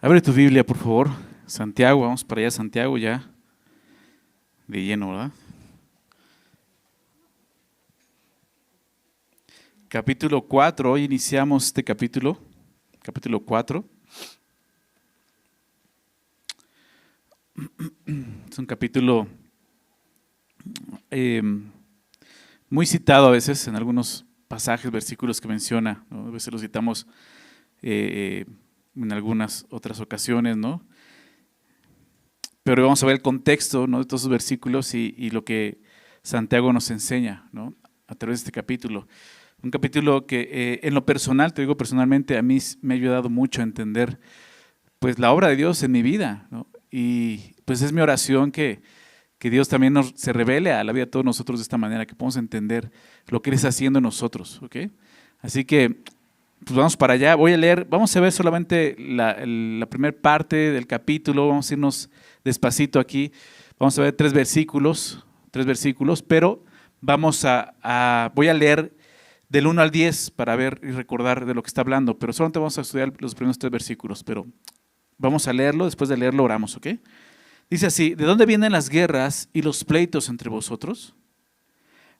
Abre tu Biblia, por favor. Santiago, vamos para allá, Santiago, ya de lleno, ¿verdad? Capítulo 4, hoy iniciamos este capítulo 4. Es un capítulo eh, muy citado a veces en algunos pasajes, versículos que menciona, ¿no? A veces lo citamos en algunas otras ocasiones, ¿no? Pero vamos a ver el contexto, ¿no?, de todos esos versículos y lo que Santiago nos enseña, ¿no?, a través de este capítulo. Un capítulo que en lo personal, te digo personalmente, a mí me ha ayudado mucho a entender pues la obra de Dios en mi vida, ¿no? Y pues es mi oración que Dios también se revele a la vida de todos nosotros de esta manera, que podamos entender lo que Él está haciendo en nosotros, ¿ok? Así que pues vamos para allá, voy a leer, vamos a ver solamente la primera parte del capítulo, vamos a irnos despacito aquí, vamos a ver tres versículos, pero voy a leer del 1 al 10 para ver y recordar de lo que está hablando, pero solamente vamos a estudiar los primeros tres versículos, pero vamos a leerlo, después de leerlo oramos, ¿ok? Dice así: ¿de dónde vienen las guerras y los pleitos entre vosotros?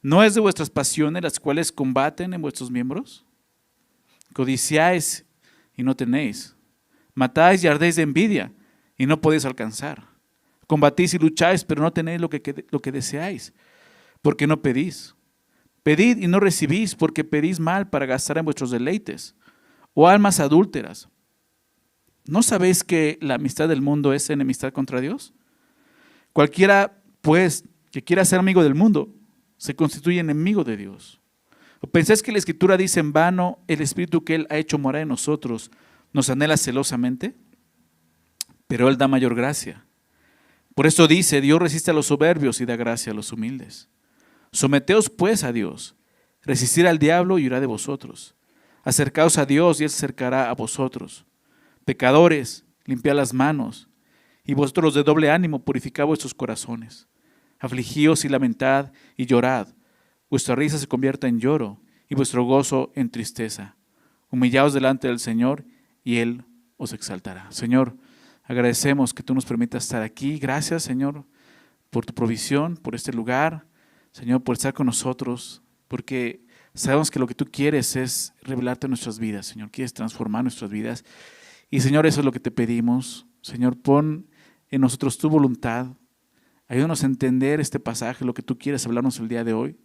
¿No es de vuestras pasiones las cuales combaten en vuestros miembros? Codiciáis y no tenéis, matáis y ardéis de envidia y no podéis alcanzar. Combatís y lucháis, pero no tenéis lo que deseáis, porque no pedís. Pedid y no recibís, porque pedís mal para gastar en vuestros deleites. O almas adúlteras, ¿no sabéis que la amistad del mundo es enemistad contra Dios? Cualquiera, pues, que quiera ser amigo del mundo, se constituye enemigo de Dios. ¿O pensáis que la Escritura dice en vano, el Espíritu que Él ha hecho morar en nosotros nos anhela celosamente? Pero Él da mayor gracia. Por eso dice: Dios resiste a los soberbios y da gracia a los humildes. Someteos pues a Dios, resistir al diablo y huirá de vosotros. Acercaos a Dios y Él se acercará a vosotros. Pecadores, limpiad las manos, y vosotros de doble ánimo purificad vuestros corazones. Afligíos y lamentad y llorad. Vuestra risa se convierta en lloro y vuestro gozo en tristeza. Humillaos delante del Señor y Él os exaltará. Señor, agradecemos que tú nos permitas estar aquí. Gracias, Señor, por tu provisión, por este lugar. Señor, por estar con nosotros, porque sabemos que lo que tú quieres es revelarte en nuestras vidas, Señor. Quieres transformar nuestras vidas. Y, Señor, eso es lo que te pedimos. Señor, pon en nosotros tu voluntad. Ayúdanos a entender este pasaje, lo que tú quieres hablarnos el día de hoy.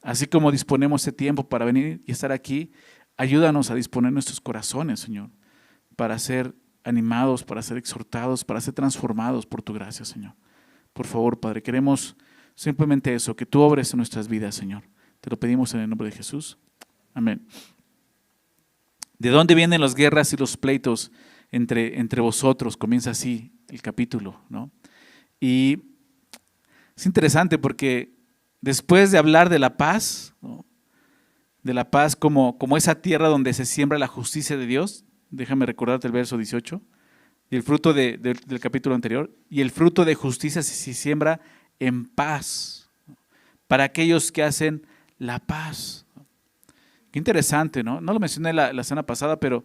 Así como disponemos este tiempo para venir y estar aquí, ayúdanos a disponer nuestros corazones, Señor, para ser animados, para ser exhortados, para ser transformados por tu gracia, Señor. Por favor, Padre, queremos simplemente eso, que tú obres en nuestras vidas, Señor. Te lo pedimos en el nombre de Jesús. Amén. ¿De dónde vienen las guerras y los pleitos entre vosotros? Comienza así el capítulo, ¿no? Y es interesante porque después de hablar de la paz, ¿no?, de la paz como esa tierra donde se siembra la justicia de Dios, déjame recordarte el verso 18, y el fruto del capítulo anterior, y el fruto de justicia se siembra en paz, ¿no?, para aquellos que hacen la paz. Qué interesante, ¿no? No lo mencioné la semana pasada, pero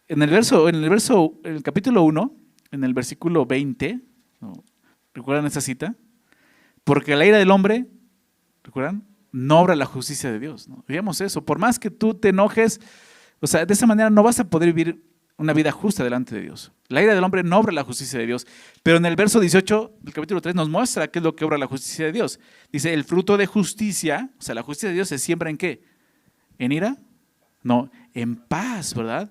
en el capítulo 1, en el versículo 20, ¿no?, ¿recuerdan esa cita? Porque la ira del hombre, ¿recuerdan?, no obra la justicia de Dios, ¿no? Veamos eso, por más que tú te enojes, o sea, de esa manera no vas a poder vivir una vida justa delante de Dios. La ira del hombre no obra la justicia de Dios, pero en el verso 18 del capítulo 3 nos muestra qué es lo que obra la justicia de Dios. Dice: el fruto de justicia, o sea, la justicia de Dios se siembra ¿en qué? ¿En ira? No, en paz, ¿verdad?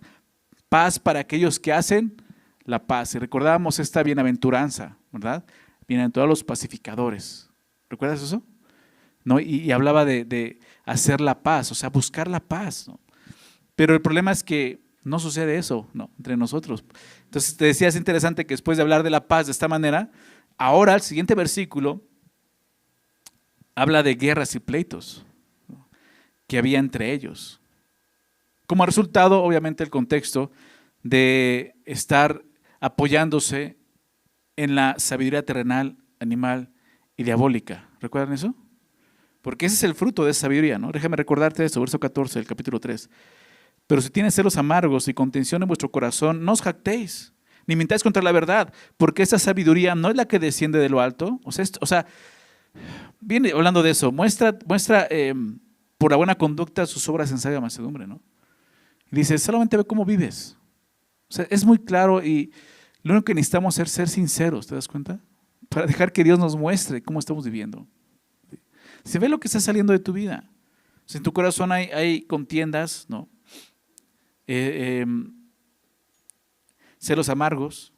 Paz para aquellos que hacen la paz. Y recordábamos esta bienaventuranza, ¿verdad? Bienaventurados los pacificadores. ¿Recuerdas eso? ¿No? Y hablaba de hacer la paz, o sea, buscar la paz, ¿no? Pero el problema es que no sucede eso, ¿no?, entre nosotros. Entonces te decía, es interesante que después de hablar de la paz de esta manera, ahora el siguiente versículo habla de guerras y pleitos, ¿no?, que había entre ellos. Como resultado, obviamente, el contexto de estar apoyándose en la sabiduría terrenal, animal y diabólica. ¿Recuerdan eso? Porque ese es el fruto de esa sabiduría, ¿no? Déjame recordarte eso, verso 14 del capítulo 3. Pero si tienes celos amargos y contención en vuestro corazón, no os jactéis, ni mintáis contra la verdad, porque esa sabiduría no es la que desciende de lo alto. O sea, viene hablando de eso, muestra por la buena conducta sus obras en sabia mansedumbre, ¿no? Y dice, solamente ve cómo vives. O sea, es muy claro y lo único que necesitamos es ser sinceros, ¿te das cuenta? Para dejar que Dios nos muestre cómo estamos viviendo. Se ve lo que está saliendo de tu vida. Si en tu corazón hay contiendas, ¿no? Celos amargos.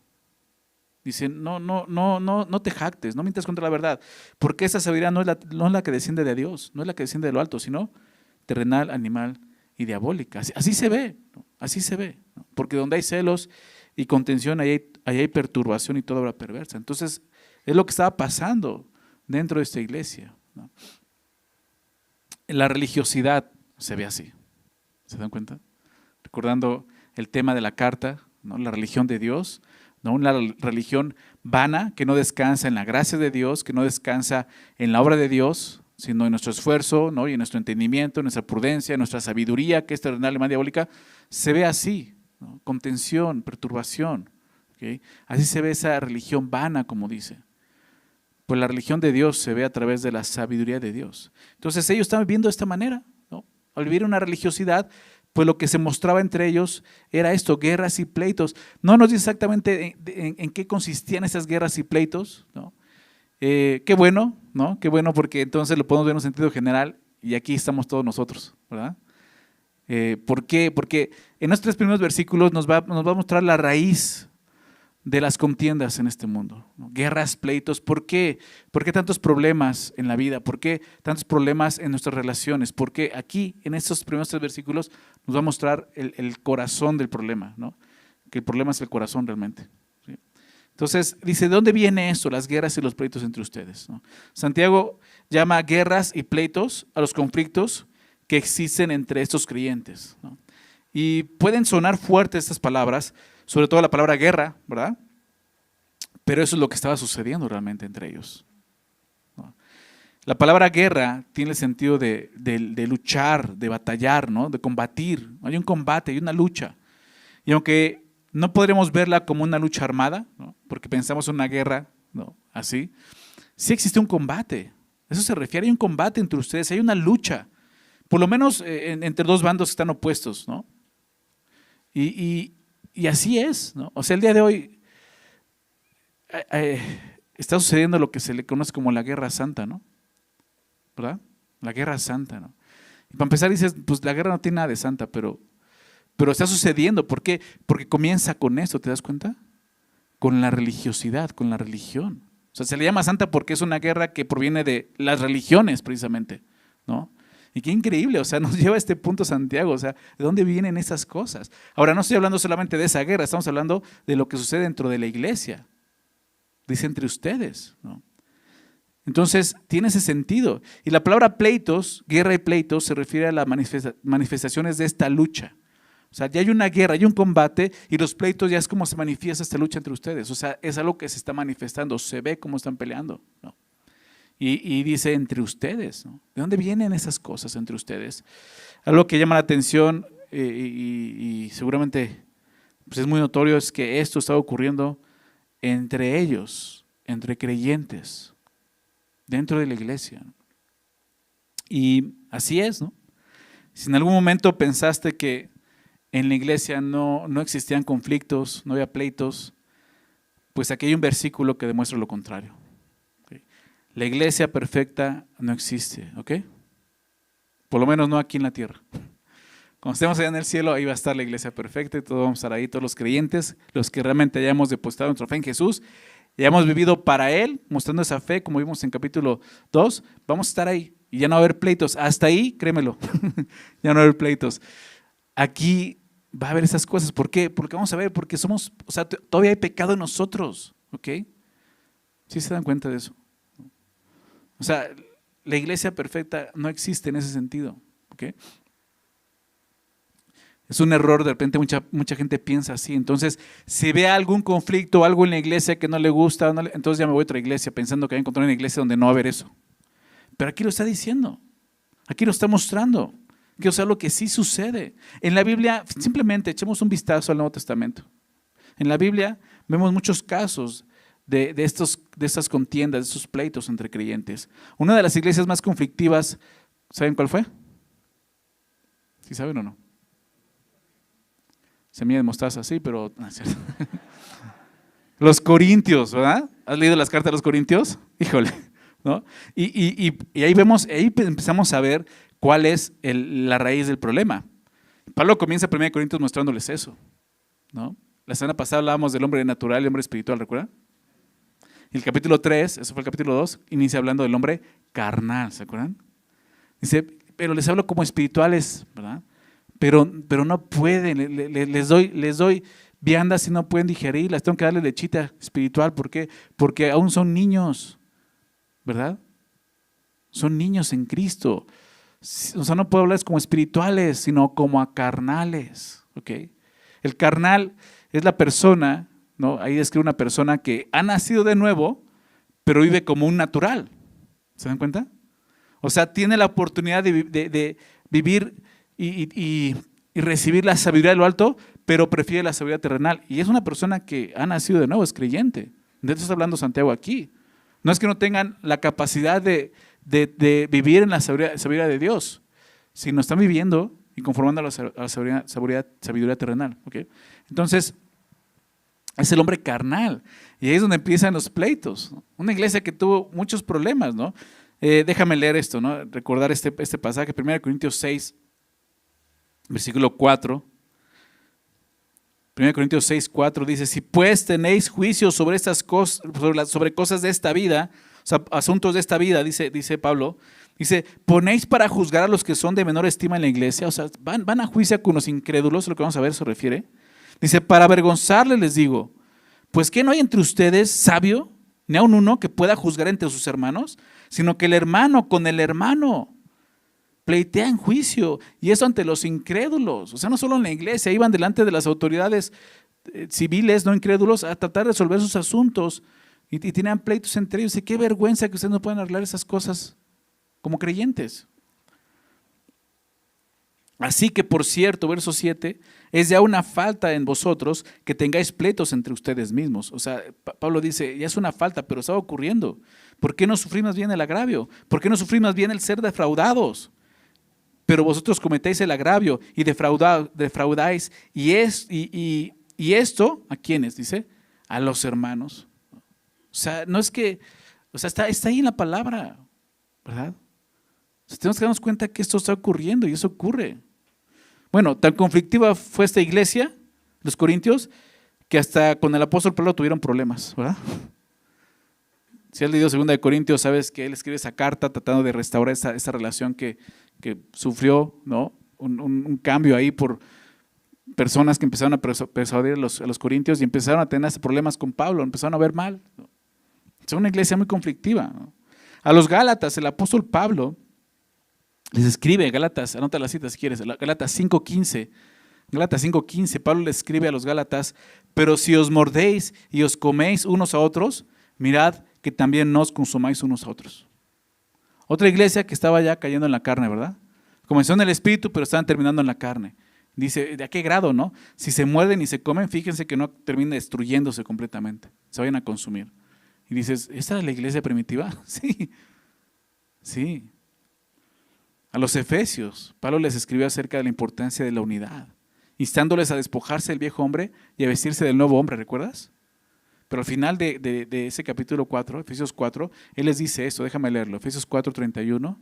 Dicen, no te jactes, no mientas contra la verdad, porque esa sabiduría no es la que desciende de Dios, no es la que desciende de lo alto, sino terrenal, animal y diabólica. Así se ve, ¿no? Así se ve, ¿no? Porque donde hay celos y contención, ahí hay perturbación y toda obra perversa. Entonces, es lo que estaba pasando dentro de esta iglesia, ¿no? La religiosidad se ve así, ¿se dan cuenta? Recordando el tema de la carta, ¿no? La religión de Dios, ¿no? Una religión vana que no descansa en la gracia de Dios, que no descansa en la obra de Dios, sino en nuestro esfuerzo, ¿no? Y en nuestro entendimiento, en nuestra prudencia, en nuestra sabiduría, que es terrenal y más diabólica, se ve así, ¿no? Contención, perturbación, ¿okay? Así se ve esa religión vana, como dice. Pues la religión de Dios se ve a través de la sabiduría de Dios. Entonces ellos estaban viviendo de esta manera, ¿no? Al vivir una religiosidad, pues lo que se mostraba entre ellos era esto, guerras y pleitos. No nos dice exactamente en qué consistían esas guerras y pleitos, ¿no? Qué bueno, ¿no? Qué bueno, porque entonces lo podemos ver en un sentido general y aquí estamos todos nosotros, ¿verdad? ¿Por qué? Porque en los 3 primeros versículos nos va a mostrar la raíz de las contiendas en este mundo, ¿no? Guerras, pleitos. ¿Por qué? ¿Por qué tantos problemas en la vida? ¿Por qué tantos problemas en nuestras relaciones? Porque aquí, en estos primeros 3 versículos, nos va a mostrar el corazón del problema, ¿no? Que el problema es el corazón realmente, ¿sí? Entonces, dice, ¿de dónde viene eso? Las guerras y los pleitos entre ustedes, ¿no? Santiago llama guerras y pleitos a los conflictos que existen entre estos creyentes, ¿no? Y pueden sonar fuertes estas palabras, sobre todo la palabra guerra, ¿verdad? Pero eso es lo que estaba sucediendo realmente entre ellos, ¿no? La palabra guerra tiene el sentido de luchar, de batallar, ¿no? De combatir. Hay un combate, hay una lucha. Y aunque no podremos verla como una lucha armada, ¿no? Porque pensamos en una guerra, ¿no? Así, sí existe un combate. Eso se refiere, hay un combate entre ustedes, hay una lucha. Por lo menos entre 2 bandos que están opuestos, ¿no? Y así es, ¿no? O sea, el día de hoy está sucediendo lo que se le conoce como la Guerra Santa, ¿no? ¿Verdad? La Guerra Santa, ¿no? Y para empezar dices, pues la guerra no tiene nada de santa, pero está sucediendo. ¿Por qué? Porque comienza con esto, ¿te das cuenta? Con la religiosidad, con la religión. O sea, se le llama santa porque es una guerra que proviene de las religiones precisamente, ¿no? Y qué increíble, o sea, nos lleva a este punto Santiago, o sea, ¿de dónde vienen esas cosas? Ahora, no estoy hablando solamente de esa guerra, estamos hablando de lo que sucede dentro de la iglesia. Dice entre ustedes, ¿no? Entonces, tiene ese sentido. Y la palabra pleitos, guerra y pleitos, se refiere a las manifestaciones de esta lucha. O sea, ya hay una guerra, hay un combate y los pleitos ya es como se manifiesta esta lucha entre ustedes. O sea, es algo que se está manifestando, se ve cómo están peleando, ¿no? Y dice entre ustedes, ¿no? ¿De dónde vienen esas cosas entre ustedes? Algo que llama la atención y seguramente pues es muy notorio es que esto está ocurriendo entre ellos, entre creyentes, dentro de la iglesia. Y así es, ¿no? Si en algún momento pensaste que en la iglesia no existían conflictos, no había pleitos, pues aquí hay un versículo que demuestra lo contrario. La iglesia perfecta no existe, ¿ok? Por lo menos no aquí en la tierra. Cuando estemos allá en el cielo, ahí va a estar la iglesia perfecta y todos vamos a estar ahí, todos los creyentes, los que realmente hayamos depositado nuestra fe en Jesús, y hayamos vivido para Él, mostrando esa fe, como vimos en capítulo 2, vamos a estar ahí y ya no va a haber pleitos. Hasta ahí, créemelo, ya no va a haber pleitos. Aquí va a haber esas cosas. ¿Por qué? Porque vamos a ver, porque somos, o sea, todavía hay pecado en nosotros, ¿ok? ¿Sí se dan cuenta de eso? O sea, la iglesia perfecta no existe en ese sentido, ¿ok? Es un error, de repente mucha gente piensa así. Entonces, si ve algún conflicto, algo en la iglesia que no le gusta, entonces ya me voy a otra iglesia pensando que voy a encontrar una iglesia donde no va a haber eso. Pero aquí lo está diciendo, aquí lo está mostrando. Que, o sea, lo que sí sucede. En la Biblia, simplemente echemos un vistazo al Nuevo Testamento. En la Biblia vemos muchos casos de estas contiendas, de estos pleitos entre creyentes. Una de las iglesias más conflictivas, ¿saben cuál fue? ¿Sí saben o no? Semilla de mostaza, sí, pero no es cierto. Los Corintios, ¿verdad? ¿Has leído las cartas de los Corintios? Híjole, ¿no? Y ahí vemos, ahí empezamos a ver cuál es la raíz del problema. Pablo comienza 1 Corintios mostrándoles eso, ¿no? La semana pasada hablábamos del hombre natural y el hombre espiritual, ¿recuerdan? El capítulo 3, eso fue el capítulo 2, inicia hablando del hombre carnal, ¿se acuerdan? Dice, pero les hablo como espirituales, ¿verdad? Pero no pueden, les doy viandas y no pueden digerirlas, tengo que darle lechita espiritual. ¿Por qué? Porque aún son niños, ¿verdad? Son niños en Cristo. O sea, no puedo hablarles como espirituales, sino como a carnales, ¿ok? El carnal es la persona, ¿no? Ahí describe una persona que ha nacido de nuevo, pero vive como un natural. ¿Se dan cuenta? O sea, tiene la oportunidad de vivir y recibir la sabiduría de lo alto, pero prefiere la sabiduría terrenal. Y es una persona que ha nacido de nuevo, es creyente. De eso está hablando Santiago aquí. No es que no tengan la capacidad de vivir en la sabiduría de Dios, sino están viviendo y conformando a la sabiduría terrenal. ¿Okay? Entonces, es el hombre carnal. Y ahí es donde empiezan los pleitos. Una iglesia que tuvo muchos problemas, ¿no? Déjame leer esto, ¿no? Recordar este pasaje, 1 Corintios 6, versículo 4. 1 Corintios 6, 4 dice, si pues tenéis juicio sobre estas cosas, sobre cosas de esta vida, o sea, asuntos de esta vida, dice Pablo, dice, ponéis para juzgar a los que son de menor estima en la iglesia, o sea, van a juicio con los incrédulos, lo que vamos a ver se refiere. Dice, para avergonzarles les digo, pues ¿qué no hay entre ustedes sabio, ni aun uno que pueda juzgar entre sus hermanos? Sino que el hermano con el hermano pleitea en juicio, y eso ante los incrédulos. O sea, no solo en la iglesia, iban delante de las autoridades civiles, no incrédulos, a tratar de resolver sus asuntos, y tenían pleitos entre ellos. Y qué vergüenza que ustedes no puedan arreglar esas cosas como creyentes. Así que, por cierto, verso 7, es ya una falta en vosotros que tengáis pleitos entre ustedes mismos. O sea, Pablo dice, ya es una falta, pero está ocurriendo. ¿Por qué no sufrir más bien el agravio? ¿Por qué no sufrir más bien el ser defraudados? Pero vosotros cometéis el agravio y defraudáis. Y esto, ¿a quiénes? Dice, a los hermanos. O sea, no es que, o sea, está ahí en la palabra, ¿verdad? O sea, tenemos que darnos cuenta que esto está ocurriendo y eso ocurre. Bueno, tan conflictiva fue esta iglesia, los corintios, que hasta con el apóstol Pablo tuvieron problemas, ¿verdad? Si has leído 2 Corintios, sabes que él escribe esa carta tratando de restaurar esa relación que sufrió, ¿no? Un cambio ahí por personas que empezaron a persuadir a los corintios y empezaron a tener problemas con Pablo, empezaron a ver mal. Es una iglesia muy conflictiva, ¿no? A los Gálatas, el apóstol Pablo les escribe, Gálatas, anota la cita si quieres, Gálatas 5:15. Gálatas 5:15, Pablo le escribe a los Gálatas, pero si os mordéis y os coméis unos a otros, mirad que también nos consumáis unos a otros. Otra iglesia que estaba ya cayendo en la carne, ¿verdad? Comenzó en el espíritu, pero estaban terminando en la carne. Dice, ¿de a qué grado, no? Si se muerden y se comen, fíjense que no termina destruyéndose completamente, se vayan a consumir. Y dices, ¿esta era la iglesia primitiva? Sí, sí. A los efesios, Pablo les escribió acerca de la importancia de la unidad, instándoles a despojarse del viejo hombre y a vestirse del nuevo hombre, ¿recuerdas? Pero al final de ese capítulo 4, Efesios 4, él les dice esto, déjame leerlo, Efesios 4, 31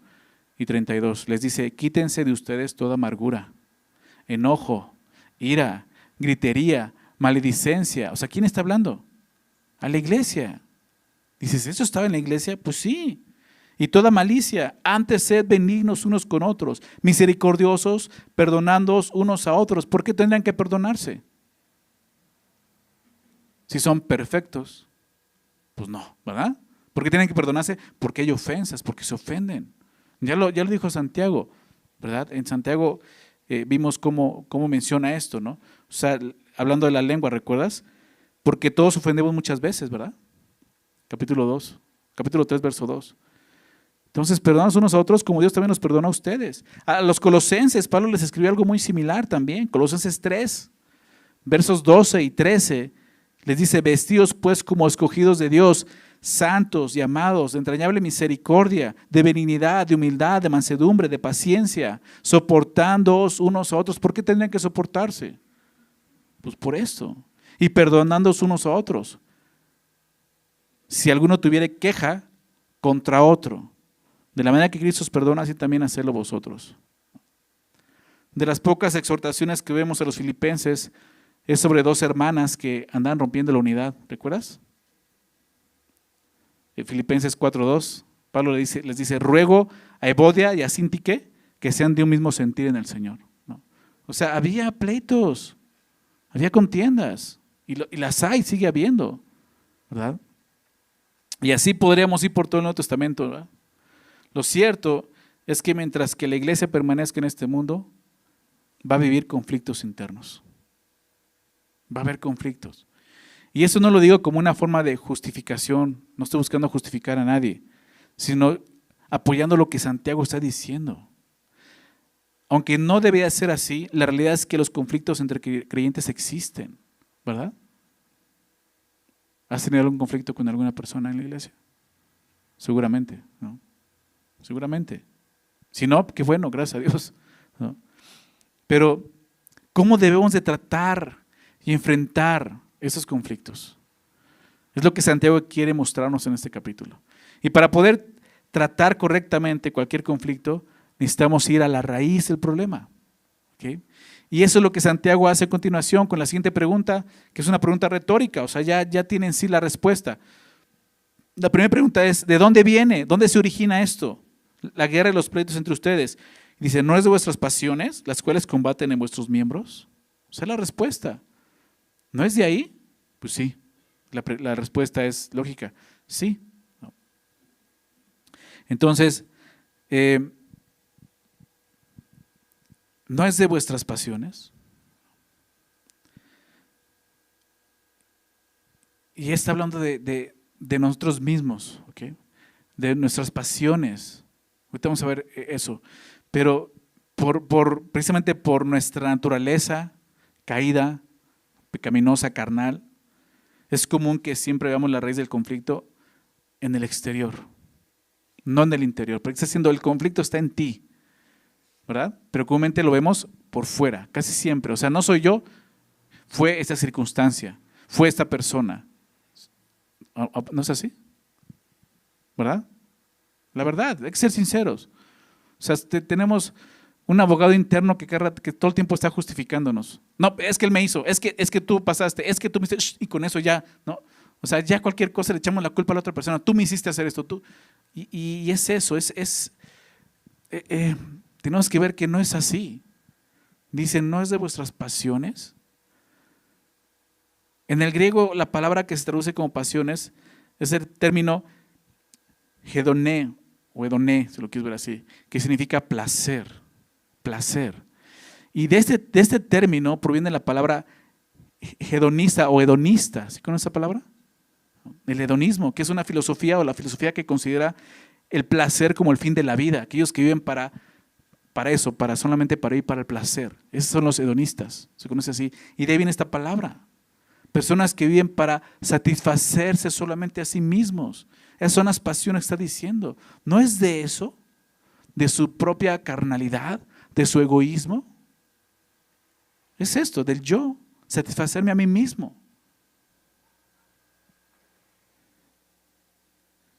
y 32, les dice, quítense de ustedes toda amargura, enojo, ira, gritería, maledicencia. O sea, ¿quién está hablando? A la iglesia. Dices, ¿eso estaba en la iglesia? Pues sí. Y toda malicia, antes sed benignos unos con otros, misericordiosos, perdonándoos unos a otros. ¿Por qué tendrían que perdonarse? Si son perfectos, pues no, ¿verdad? ¿Por qué tienen que perdonarse? Porque hay ofensas, porque se ofenden. Ya lo dijo Santiago, ¿verdad? En Santiago vimos cómo menciona esto, ¿no? O sea, hablando de la lengua, ¿recuerdas? Porque todos ofendemos muchas veces, ¿verdad? Capítulo 3, verso 2. Entonces, perdonaos unos a otros como Dios también los perdona a ustedes. A los colosenses, Pablo les escribió algo muy similar también. Colosenses 3, versos 12 y 13, les dice: vestidos pues como escogidos de Dios, santos y amados, de entrañable misericordia, de benignidad, de humildad, de mansedumbre, de paciencia, soportándoos unos a otros. ¿Por qué tendrían que soportarse? Pues por esto. Y perdonándoos unos a otros. Si alguno tuviere queja contra otro, de la manera que Cristo os perdona, así también hacedlo vosotros. De las pocas exhortaciones que vemos a los filipenses es sobre dos hermanas que andan rompiendo la unidad. ¿Recuerdas? En Filipenses 4:2, Pablo les dice: ruego a Evodia y a Síntique que sean de un mismo sentir en el Señor. ¿No? O sea, había pleitos, había contiendas, y las hay, sigue habiendo, ¿verdad? Y así podríamos ir por todo el Nuevo Testamento, ¿verdad? Lo cierto es que mientras que la iglesia permanezca en este mundo, va a vivir conflictos internos. Va a haber conflictos. Y eso no lo digo como una forma de justificación, no estoy buscando justificar a nadie, sino apoyando lo que Santiago está diciendo. Aunque no debería ser así, la realidad es que los conflictos entre creyentes existen, ¿verdad? ¿Has tenido algún conflicto con alguna persona en la iglesia? Seguramente, ¿no? Seguramente. Si no, qué bueno, gracias a Dios, ¿no? Pero, ¿cómo debemos de tratar y enfrentar esos conflictos? Es lo que Santiago quiere mostrarnos en este capítulo. Y para poder tratar correctamente cualquier conflicto, necesitamos ir a la raíz del problema. ¿Okay? Y eso es lo que Santiago hace a continuación con la siguiente pregunta, que es una pregunta retórica, o sea, ya tiene en sí la respuesta. La primera pregunta es: ¿de dónde viene? ¿Dónde se origina esto? La guerra y los pleitos entre ustedes. Dice: ¿no es de vuestras pasiones, las cuales combaten en vuestros miembros? Esa es la respuesta. ¿No es de ahí? Pues sí. La respuesta es lógica. Sí. No. Entonces, ¿no es de vuestras pasiones? Y está hablando de nosotros mismos, ¿okay? De nuestras pasiones. Ahorita vamos a ver eso. Pero precisamente por nuestra naturaleza caída, pecaminosa, carnal, es común que siempre veamos la raíz del conflicto en el exterior, no en el interior. Porque está diciendo, el conflicto está en ti, ¿verdad? Pero comúnmente lo vemos por fuera, casi siempre. O sea, no soy yo, fue esta circunstancia, fue esta persona. ¿No es así? ¿Verdad? La verdad, hay que ser sinceros. O sea, tenemos un abogado interno que todo el tiempo está justificándonos. No, es que él me hizo, es que tú pasaste, es que tú me hiciste, y con eso ya, ¿no? O sea, ya cualquier cosa le echamos la culpa a la otra persona. Tú me hiciste hacer esto, tú. Y es eso, tenemos que ver que no es así. Dicen, ¿no es de vuestras pasiones? En el griego, la palabra que se traduce como pasiones es el término hedoné, o hedoné, si lo quieres ver así, que significa placer, placer. Y de este término proviene la palabra hedonista o hedonista. ¿Sí conoces esa palabra? El hedonismo, que es una filosofía, o la filosofía que considera el placer como el fin de la vida. Aquellos que viven para eso, solamente para ir para el placer. Esos son los hedonistas, se conoce así. Y de ahí viene esta palabra. Personas que viven para satisfacerse solamente a sí mismos. Esas son las pasiones que está diciendo. ¿No es de eso? ¿De su propia carnalidad? ¿De su egoísmo? Es esto, del yo, satisfacerme a mí mismo.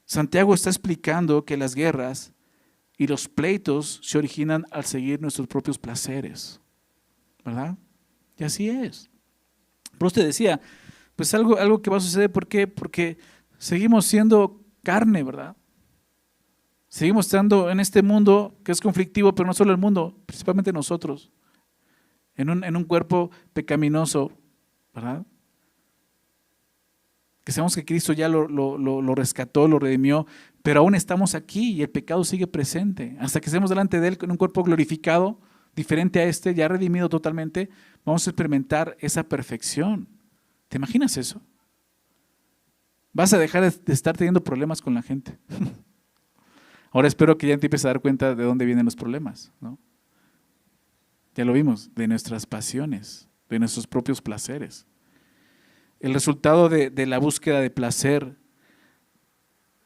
Santiago está explicando que las guerras y los pleitos se originan al seguir nuestros propios placeres, ¿verdad? Y así es. Pero usted decía, pues algo que va a suceder, ¿por qué? Porque seguimos siendo carne, ¿verdad? Seguimos estando en este mundo que es conflictivo, pero no solo el mundo, principalmente nosotros, en un cuerpo pecaminoso, ¿verdad? Que sabemos que Cristo ya lo rescató, lo redimió, pero aún estamos aquí y el pecado sigue presente. Hasta que estemos delante de Él con un cuerpo glorificado, diferente a este, ya redimido totalmente, vamos a experimentar esa perfección. ¿Te imaginas eso? Vas a dejar de estar teniendo problemas con la gente. Ahora espero que ya te empieces a dar cuenta de dónde vienen los problemas, ¿no? Ya lo vimos, de nuestras pasiones, de nuestros propios placeres. El resultado de la búsqueda de placer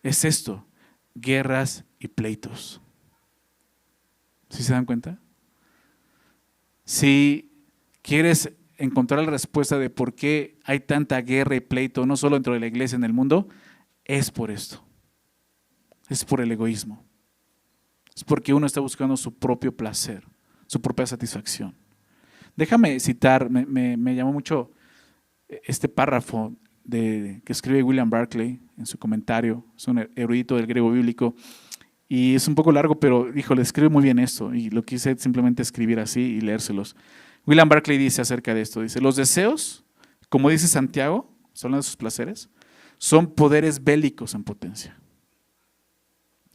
es esto: guerras y pleitos. ¿Sí se dan cuenta? Si quieres encontrar la respuesta de por qué hay tanta guerra y pleito, no solo dentro de la iglesia, en el mundo, es por esto. Es por el egoísmo. Es porque uno está buscando su propio placer, su propia satisfacción. Déjame citar, me llamó mucho este párrafo que escribe William Barclay en su comentario. Es un erudito del griego bíblico y es un poco largo, pero híjole, escribe muy bien esto y lo quise simplemente escribir así y leérselos. William Barclay dice acerca de esto, dice: los deseos, como dice Santiago, son de sus placeres, son poderes bélicos en potencia.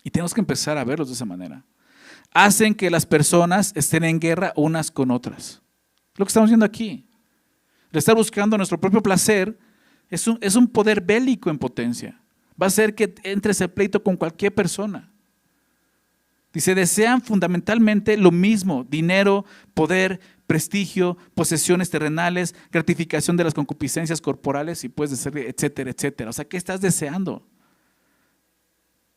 Y tenemos que empezar a verlos de esa manera. Hacen que las personas estén en guerra unas con otras. Lo que estamos viendo aquí. El estar buscando nuestro propio placer es un poder bélico en potencia. Va a hacer que entres en pleito con cualquier persona. Dice, desean fundamentalmente lo mismo: dinero, poder, prestigio, posesiones terrenales, gratificación de las concupiscencias corporales y puedes decir, etcétera, etcétera. O sea, ¿qué estás deseando?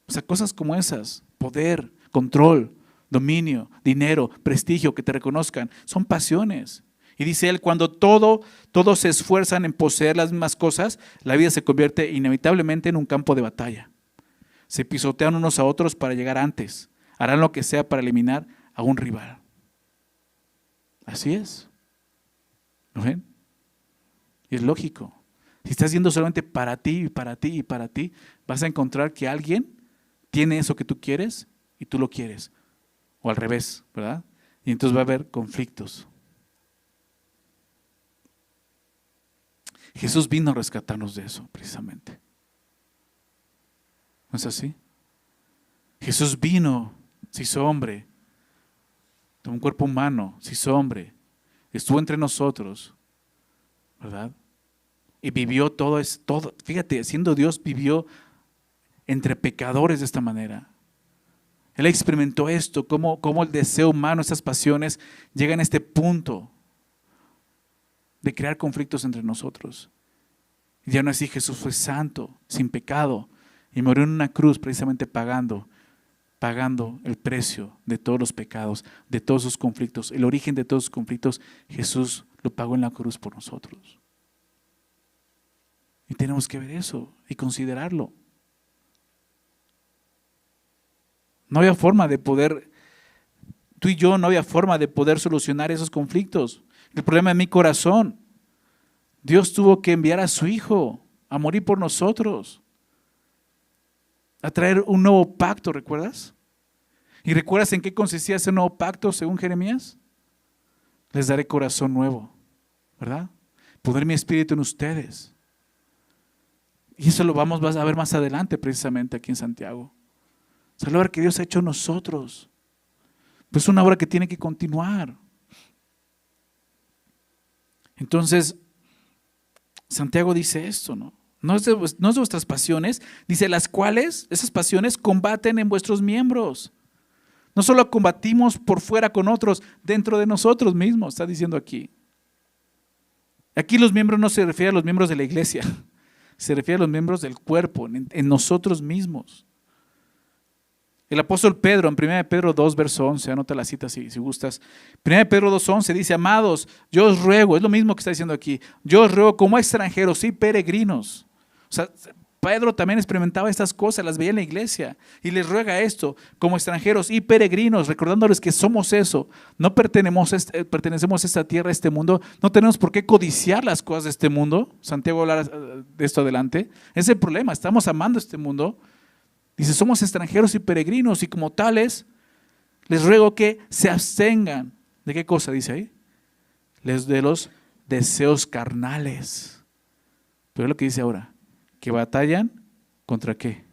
O sea, cosas como esas: poder, control, dominio, dinero, prestigio, que te reconozcan, son pasiones. Y dice él, cuando todos se esfuerzan en poseer las mismas cosas, la vida se convierte inevitablemente en un campo de batalla. Se pisotean unos a otros para llegar antes. Harán lo que sea para eliminar a un rival. Así es. ¿Lo ven? Y es lógico. Si estás yendo solamente para ti y para ti y para ti, vas a encontrar que alguien tiene eso que tú quieres y tú lo quieres. O al revés, ¿verdad? Y entonces va a haber conflictos. Jesús vino a rescatarnos de eso, precisamente. ¿No es así? Jesús vino, se hizo hombre, tomó un cuerpo humano, se hizo hombre, estuvo entre nosotros, ¿verdad? Y vivió todo, fíjate, siendo Dios, vivió entre pecadores de esta manera. Él experimentó esto, cómo el deseo humano, estas pasiones, llegan a este punto de crear conflictos entre nosotros. Y aún así Jesús fue santo, sin pecado, y murió en una cruz precisamente pagando el precio de todos los pecados, de todos sus conflictos. El origen de todos sus conflictos, Jesús lo pagó en la cruz por nosotros. Y tenemos que ver eso y considerarlo. No había forma de poder, tú y yo no había forma de poder solucionar esos conflictos. El problema de mi corazón, Dios tuvo que enviar a su Hijo a morir por nosotros, a traer un nuevo pacto, ¿recuerdas? ¿Y recuerdas en qué consistía ese nuevo pacto según Jeremías? Les daré corazón nuevo, ¿verdad? Pondré mi espíritu en ustedes. Y eso lo vamos a ver más adelante precisamente aquí en Santiago. O sea, la obra que Dios ha hecho en nosotros, pues es una obra que tiene que continuar. Entonces, Santiago dice esto, ¿no? No es de vuestras pasiones, dice, las cuales, esas pasiones combaten en vuestros miembros. No solo combatimos por fuera con otros, dentro de nosotros mismos, está diciendo aquí. Aquí los miembros no se refiere a los miembros de la iglesia, se refiere a los miembros del cuerpo, en nosotros mismos. El apóstol Pedro, en 1 Pedro 2, verso 11, anota la cita si gustas. 1 Pedro 2, 11 dice, amados, yo os ruego, es lo mismo que está diciendo aquí, yo os ruego como extranjeros y peregrinos. O sea, Pedro también experimentaba estas cosas, las veía en la iglesia y les ruega esto, como extranjeros y peregrinos, recordándoles que somos eso, no pertenecemos a esta tierra, a este mundo, no tenemos por qué codiciar las cosas de este mundo. Santiago hablará de esto adelante. Ese es el problema, estamos amando este mundo. Dice, somos extranjeros y peregrinos y como tales, les ruego que se abstengan. ¿De qué cosa dice ahí? De los deseos carnales. Pero es lo que dice ahora, que batallan contra qué.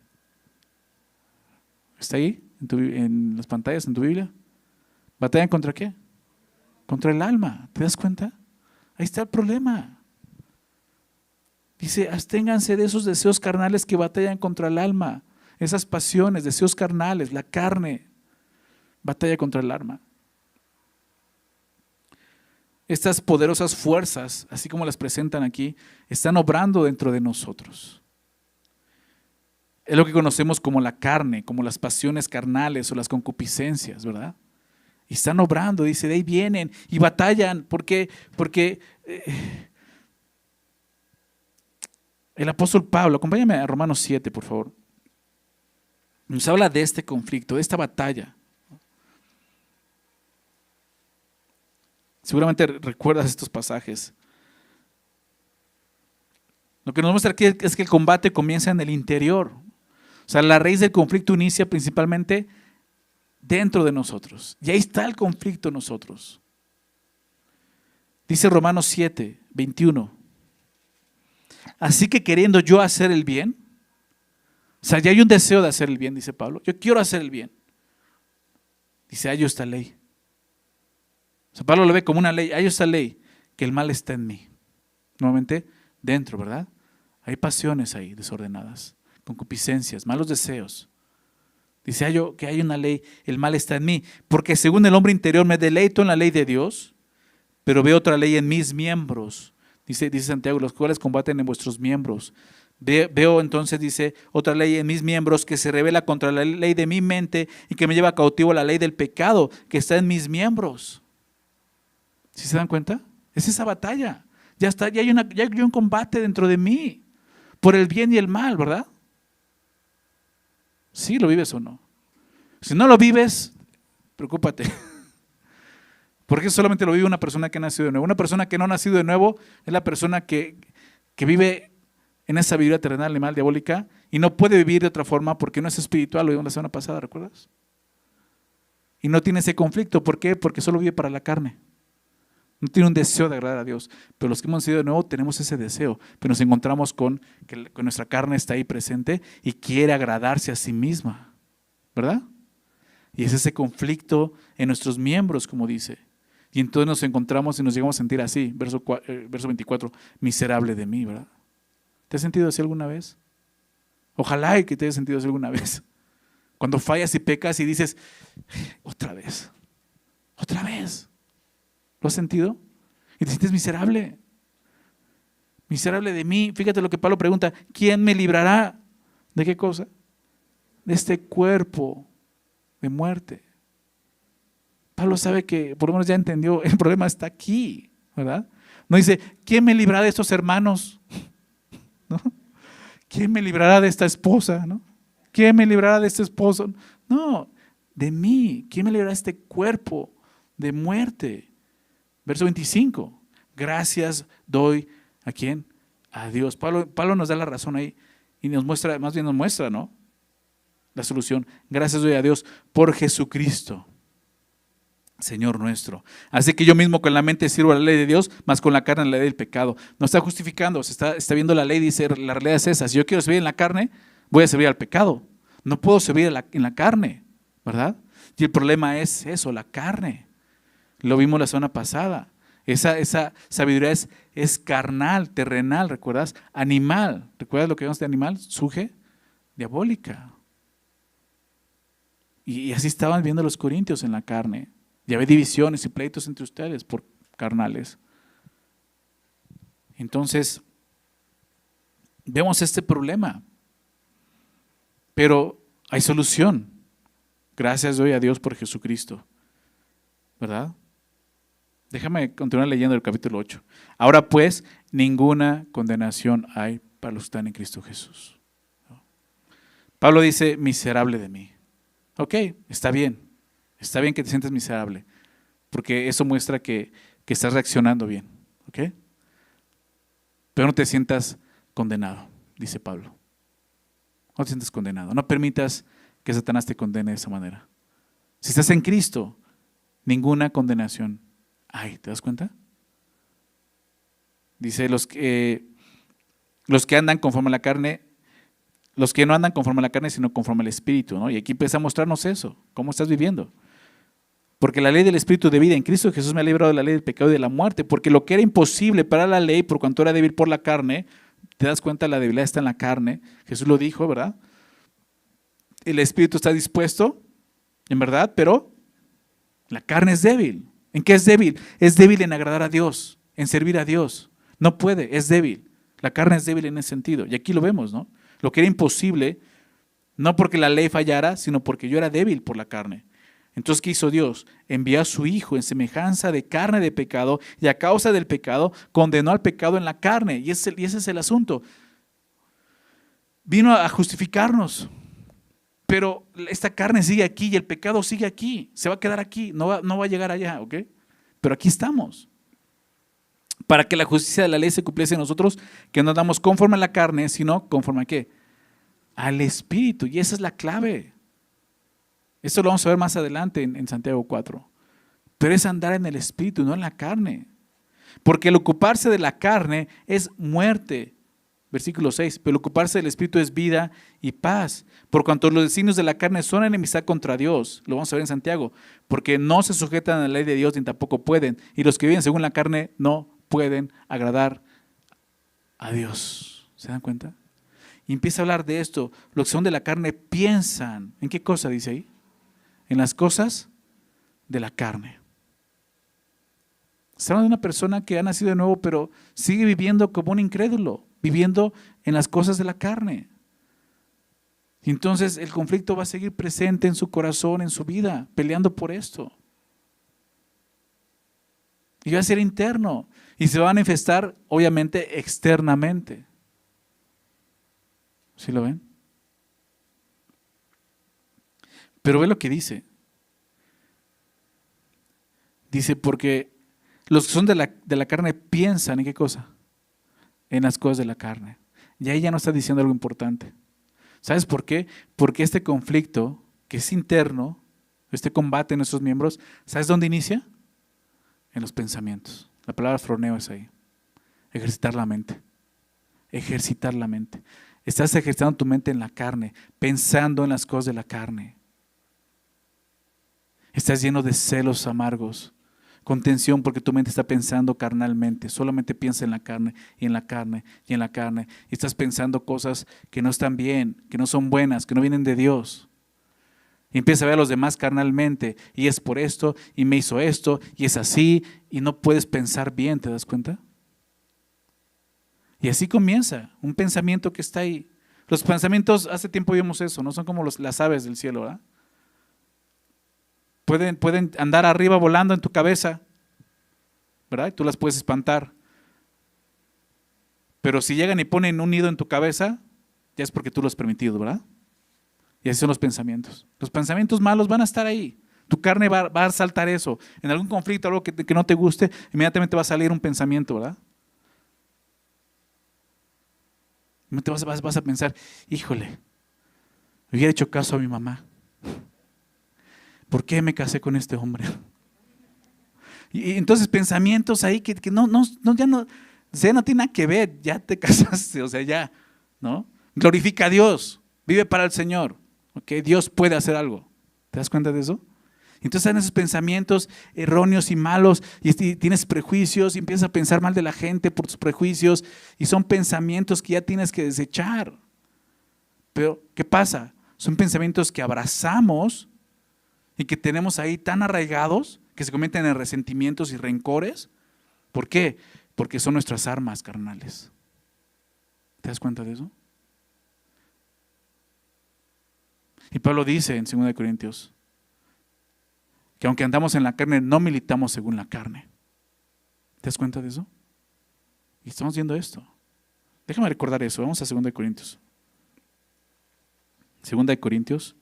¿Está ahí en las pantallas, en tu Biblia? ¿Batallan contra qué? Contra el alma. ¿Te das cuenta? Ahí está el problema. Dice, absténganse de esos deseos carnales que batallan contra el alma. esas pasiones, deseos carnales, la carne, batalla contra el alma. Estas poderosas fuerzas, así como las presentan aquí, están obrando dentro de nosotros. Es lo que conocemos como la carne, como las pasiones carnales o las concupiscencias, ¿verdad? Y están obrando, dice, de ahí vienen y batallan. ¿Por qué? Porque el apóstol Pablo, acompáñame a Romanos 7, por favor. Nos habla de este conflicto, de esta batalla. Seguramente recuerdas estos pasajes. Lo que nos muestra aquí es que el combate comienza en el interior. O sea, la raíz del conflicto inicia principalmente dentro de nosotros. Y ahí está el conflicto en nosotros. Dice Romanos 7, 21. Así que queriendo yo hacer el bien, o sea, ya hay un deseo de hacer el bien, dice Pablo. Yo quiero hacer el bien. Dice, hallo esta ley. O sea, Pablo lo ve como una ley, hay esta ley, que el mal está en mí. Nuevamente, dentro, ¿verdad? Hay pasiones ahí desordenadas, concupiscencias, malos deseos. Dice que hay una ley, el mal está en mí, porque según el hombre interior me deleito en la ley de Dios, pero veo otra ley en mis miembros. Dice Santiago, los cuales combaten en vuestros miembros. Veo entonces, dice, otra ley en mis miembros que se revela contra la ley de mi mente y que me lleva cautivo a la ley del pecado que está en mis miembros. ¿Sí se dan cuenta? Es esa batalla. Ya está, ya hay un combate dentro de mí por el bien y el mal, ¿verdad? ¿Sí lo vives o no? Si no lo vives, preocúpate. Porque solamente lo vive una persona que ha nacido de nuevo. Una persona que no ha nacido de nuevo es la persona que vive en esa vida terrenal, animal, diabólica, y no puede vivir de otra forma porque no es espiritual, lo vimos la semana pasada, ¿recuerdas? Y no tiene ese conflicto. ¿Por qué? Porque solo vive para la carne. No tiene un deseo de agradar a Dios, pero los que hemos nacido de nuevo tenemos ese deseo, pero nos encontramos con que nuestra carne está ahí presente y quiere agradarse a sí misma, ¿verdad? Y es ese conflicto en nuestros miembros, como dice. Y entonces nos encontramos y nos llegamos a sentir así, verso 24, miserable de mí, ¿verdad? ¿Te has sentido así alguna vez? Ojalá que te hayas sentido así alguna vez. Cuando fallas y pecas y dices, otra vez. ¿Lo has sentido? Y te sientes miserable. Miserable de mí. Fíjate lo que Pablo pregunta, ¿quién me librará? ¿De qué cosa? De este cuerpo de muerte. Pablo sabe que, por lo menos ya entendió, el problema está aquí, ¿verdad? No dice, ¿quién me librará de estos hermanos? ¿No? ¿Quién me librará de esta esposa? ¿No? ¿Quién me librará de este esposo? No, de mí. ¿Quién me librará de este cuerpo de muerte? Verso 25, gracias doy ¿a quién? A Dios. Pablo nos da la razón ahí y nos muestra, más bien nos muestra, ¿no? La solución. Gracias doy a Dios por Jesucristo, Señor nuestro. Así que yo mismo con la mente sirvo a la ley de Dios, más con la carne la ley del pecado. No está justificando, está viendo la ley, dice, la realidad es esa. Si yo quiero servir en la carne, voy a servir al pecado. No puedo servir en la carne, ¿verdad? Y el problema es eso, la carne. Lo vimos la semana pasada. Esa sabiduría es carnal, terrenal, ¿recuerdas? Animal. ¿Recuerdas lo que vimos de animal? Suje, diabólica. Y así estaban viendo los corintios en la carne. Y había divisiones y pleitos entre ustedes por carnales. Entonces, vemos este problema. Pero hay solución. Gracias doy a Dios por Jesucristo. ¿Verdad? Déjame continuar leyendo el capítulo 8. Ahora pues, ninguna condenación hay para los que están en Cristo Jesús. Pablo dice, miserable de mí. Ok, está bien que te sientes miserable, porque eso muestra que estás reaccionando bien. ¿Ok? Pero no te sientas condenado, dice Pablo. No te sientas condenado. No permitas que Satanás te condene de esa manera. Si estás en Cristo, ninguna condenación. Ay, ¿te das cuenta? Dice los que andan conforme a la carne, los que no andan conforme a la carne, sino conforme al Espíritu, ¿no? Y aquí empieza a mostrarnos eso, cómo estás viviendo. Porque la ley del Espíritu de vida en Cristo Jesús me ha librado de la ley del pecado y de la muerte, porque lo que era imposible para la ley, por cuanto era débil por la carne, te das cuenta, la debilidad está en la carne, Jesús lo dijo, ¿verdad? el espíritu está dispuesto, en verdad, pero la carne es débil. ¿En qué es débil? Es débil en agradar a Dios, en servir a Dios. No puede, es débil. La carne es débil en ese sentido. Y aquí lo vemos, ¿no? Lo que era imposible, no porque la ley fallara, sino porque yo era débil por la carne. Entonces, ¿qué hizo Dios? Envió a su Hijo en semejanza de carne de pecado, y a causa del pecado condenó al pecado en la carne. Y ese es el asunto. Vino a justificarnos. Pero esta carne sigue aquí y el pecado sigue aquí. Se va a quedar aquí, no va a llegar allá, ¿ok? Pero aquí estamos. Para que la justicia de la ley se cumpliese en nosotros, que no damos conforme a la carne, sino conforme a ¿qué? Al Espíritu. Y esa es la clave. Esto lo vamos a ver más adelante en Santiago 4. Pero es andar en el Espíritu, no en la carne. Porque el ocuparse de la carne es muerte. Versículo 6, pero el ocuparse del Espíritu es vida y paz, por cuanto los designios de la carne son enemistad contra Dios, lo vamos a ver en Santiago, porque no se sujetan a la ley de Dios ni tampoco pueden, y los que viven según la carne no pueden agradar a Dios. ¿Se dan cuenta? Y empieza a hablar de esto, los que son de la carne piensan, ¿en qué cosa dice ahí? En las cosas de la carne. Estamos de una persona que ha nacido de nuevo, pero sigue viviendo como un incrédulo, viviendo en las cosas de la carne. Y entonces el conflicto va a seguir presente en su corazón, en su vida, peleando por esto. Y va a ser interno y se va a manifestar, obviamente, externamente. ¿Sí lo ven? Pero ve lo que dice. Dice, porque los que son de la carne piensan, ¿en qué cosa? En las cosas de la carne. Y ahí ya no está diciendo algo importante. ¿Sabes por qué? Porque este conflicto, que es interno, este combate en nuestros miembros, ¿sabes dónde inicia? En los pensamientos. La palabra froneo es ahí. Ejercitar la mente. Ejercitar la mente. Estás ejercitando tu mente en la carne, pensando en las cosas de la carne. Estás lleno de celos amargos, con tensión porque tu mente está pensando carnalmente. Solamente piensa en la carne y en la carne y en la carne. Y estás pensando cosas que no están bien, que no son buenas, que no vienen de Dios. Y empieza a ver a los demás carnalmente. Y es por esto, y me hizo esto, y es así. Y no puedes pensar bien, ¿te das cuenta? Y así comienza un pensamiento que está ahí. Los pensamientos, hace tiempo vimos eso, no son como las aves del cielo, ¿verdad? Pueden andar arriba volando en tu cabeza, ¿verdad? Y tú las puedes espantar. Pero si llegan y ponen un nido en tu cabeza, ya es porque tú lo has permitido, ¿verdad? Y así son los pensamientos. Los pensamientos malos van a estar ahí. Tu carne va a saltar eso. En algún conflicto, algo que no te guste, inmediatamente va a salir un pensamiento, ¿verdad? No te vas a pensar, híjole, me hubiera hecho caso a mi mamá. ¿Por qué me casé con este hombre? Y entonces pensamientos ahí que ya no tiene nada que ver, ya te casaste, o sea, ya, ¿no? Glorifica a Dios, vive para el Señor, ¿ok? Dios puede hacer algo. ¿Te das cuenta de eso? Entonces están esos pensamientos erróneos y malos y tienes prejuicios y empiezas a pensar mal de la gente por tus prejuicios y son pensamientos que ya tienes que desechar. Pero, ¿qué pasa? Son pensamientos que abrazamos y que tenemos ahí tan arraigados que se convierten en resentimientos y rencores. ¿Por qué? Porque son nuestras armas carnales. ¿Te das cuenta de eso? Y Pablo dice en 2 Corintios que aunque andamos en la carne, no militamos según la carne. ¿Te das cuenta de eso? Y estamos viendo esto. Déjame recordar eso. Vamos a 2 Corintios. 2 Corintios.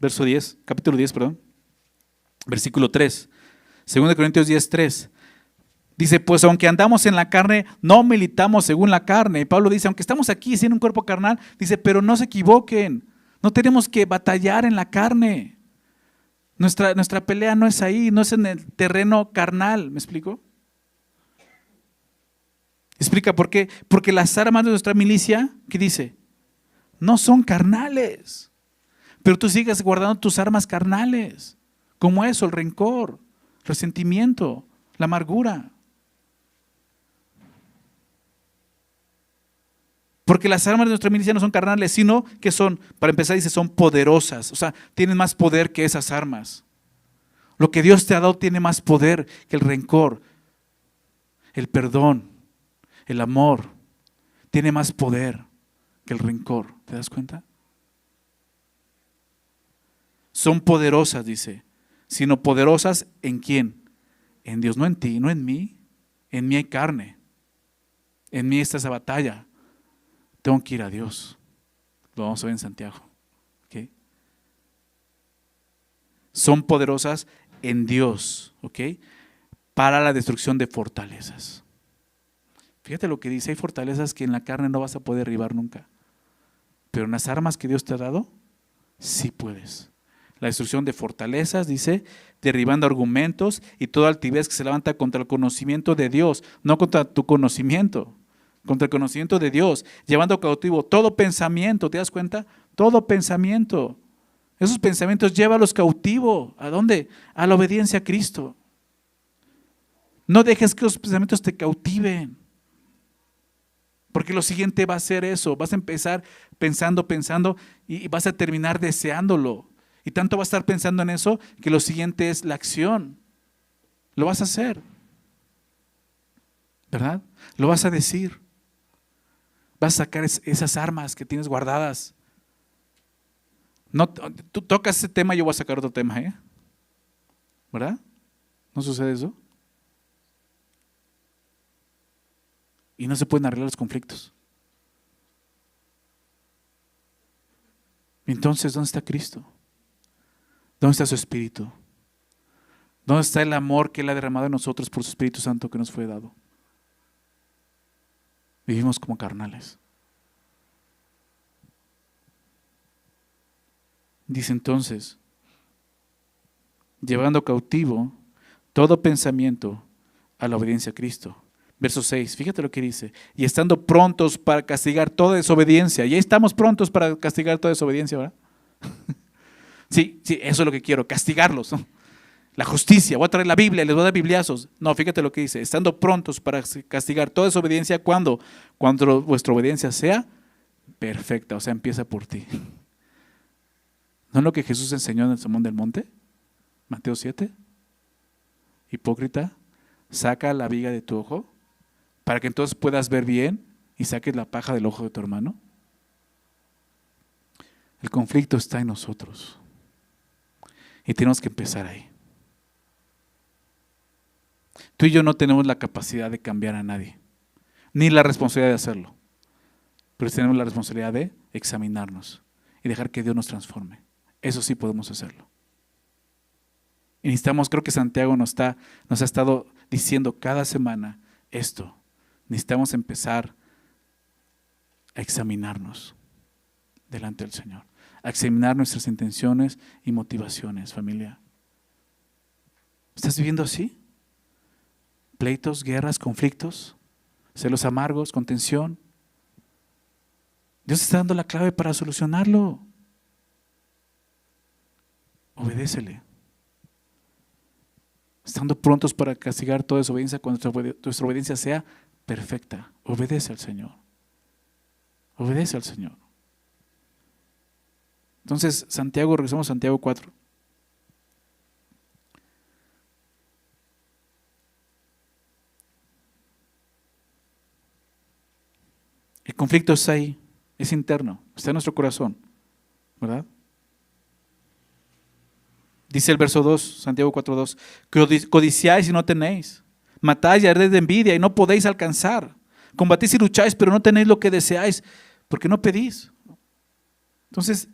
Verso 10, capítulo 10, perdón. Versículo 3. 2 Corintios 10, 3. Dice, pues aunque andamos en la carne, no militamos según la carne. Y Pablo dice, aunque estamos aquí siendo un cuerpo carnal, dice, pero no se equivoquen. No tenemos que batallar en la carne. Nuestra pelea no es ahí, no es en el terreno carnal. ¿Me explico? ¿Explica por qué? Porque las armas de nuestra milicia, ¿qué dice? No son carnales. Pero tú sigues guardando tus armas carnales. Como eso, el rencor, el resentimiento, la amargura. Porque las armas de nuestra milicia no son carnales, sino que son, para empezar dice, son poderosas. O sea, tienen más poder que esas armas. Lo que Dios te ha dado tiene más poder que el rencor, el perdón, el amor. Tiene más poder que el rencor. ¿Te das cuenta? Son poderosas, dice, sino poderosas ¿en quién? En Dios, no en ti, no en mí. En mí hay carne. En mí está esa batalla. Tengo que ir a Dios. Lo vamos a ver en Santiago. ¿Okay? Son poderosas en Dios, ¿ok? Para la destrucción de fortalezas. Fíjate lo que dice, hay fortalezas que en la carne no vas a poder derribar nunca. Pero en las armas que Dios te ha dado, sí puedes. La destrucción de fortalezas, dice, derribando argumentos y toda altivez que se levanta contra el conocimiento de Dios, no contra tu conocimiento, contra el conocimiento de Dios, llevando cautivo todo pensamiento, ¿te das cuenta? Todo pensamiento. Esos pensamientos llévalos cautivo. ¿A dónde? A la obediencia a Cristo. No dejes que los pensamientos te cautiven. Porque lo siguiente va a ser eso. Vas a empezar pensando y vas a terminar deseándolo. Y tanto vas a estar pensando en eso que lo siguiente es la acción. Lo vas a hacer. ¿Verdad? Lo vas a decir. Vas a sacar esas armas que tienes guardadas. No, tú tocas ese tema, yo voy a sacar otro tema, ¿eh? ¿Verdad? ¿No sucede eso? Y no se pueden arreglar los conflictos. Entonces, ¿dónde está Cristo? ¿Dónde está su Espíritu? ¿Dónde está el amor que Él ha derramado en nosotros por su Espíritu Santo que nos fue dado? Vivimos como carnales. Dice entonces, llevando cautivo todo pensamiento a la obediencia a Cristo. Verso 6, fíjate lo que dice, y estando prontos para castigar toda desobediencia. Y ahí estamos prontos para castigar toda desobediencia, ¿verdad? Sí, eso es lo que quiero, castigarlos, ¿no? La justicia, voy a traer la Biblia, les voy a dar bibliazos. No, fíjate lo que dice, estando prontos para castigar toda desobediencia, ¿cuándo? Cuando vuestra obediencia sea perfecta, o sea, empieza por ti. ¿No es lo que Jesús enseñó en el Sermón del Monte? Mateo 7. Hipócrita, saca la viga de tu ojo para que entonces puedas ver bien y saques la paja del ojo de tu hermano. El conflicto está en nosotros y tenemos que empezar ahí. Tú y yo no tenemos la capacidad de cambiar a nadie, ni la responsabilidad de hacerlo, pero tenemos la responsabilidad de examinarnos y dejar que Dios nos transforme. Eso sí podemos hacerlo. Y necesitamos, creo que Santiago nos ha estado diciendo cada semana esto. Necesitamos empezar a examinarnos delante del Señor, a examinar nuestras intenciones y motivaciones, familia. ¿Estás viviendo así? Pleitos, guerras, conflictos, celos amargos, contención. Dios está dando la clave para solucionarlo. Obedécele. Estando prontos para castigar toda desobediencia cuando nuestra obediencia sea perfecta. Obedece al Señor. Obedece al Señor. Entonces, regresamos a Santiago 4. El conflicto está ahí, es interno, está en nuestro corazón, ¿verdad? Dice el verso 2, Santiago 4:2, codiciáis y no tenéis, matáis y ardéis de envidia y no podéis alcanzar, combatís y lucháis pero no tenéis lo que deseáis, porque no pedís. Entonces,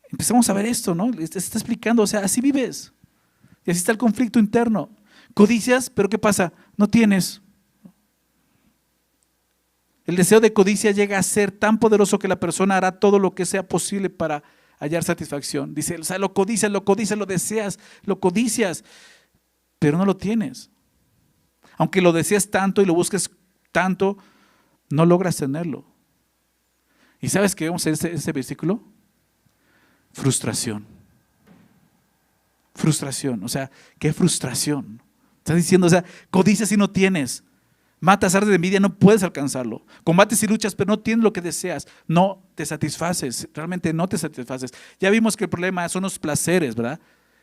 empezamos a ver esto, ¿no? Se está explicando, o sea, así vives, y así está el conflicto interno. Codicias, pero ¿qué pasa? No tienes. El deseo de codicia llega a ser tan poderoso que la persona hará todo lo que sea posible para hallar satisfacción. Dice, o sea, lo codicias, lo deseas, lo codicias, pero no lo tienes. Aunque lo deseas tanto y lo busques tanto, no logras tenerlo. ¿Y sabes qué vemos en este versículo? Frustración. Frustración, o sea, qué frustración. Estás diciendo, o sea, codicias y no tienes. Matas, ardes de envidia, no puedes alcanzarlo. Combates y luchas, pero no tienes lo que deseas. No te satisfaces, realmente no te satisfaces. Ya vimos que el problema son los placeres, ¿verdad?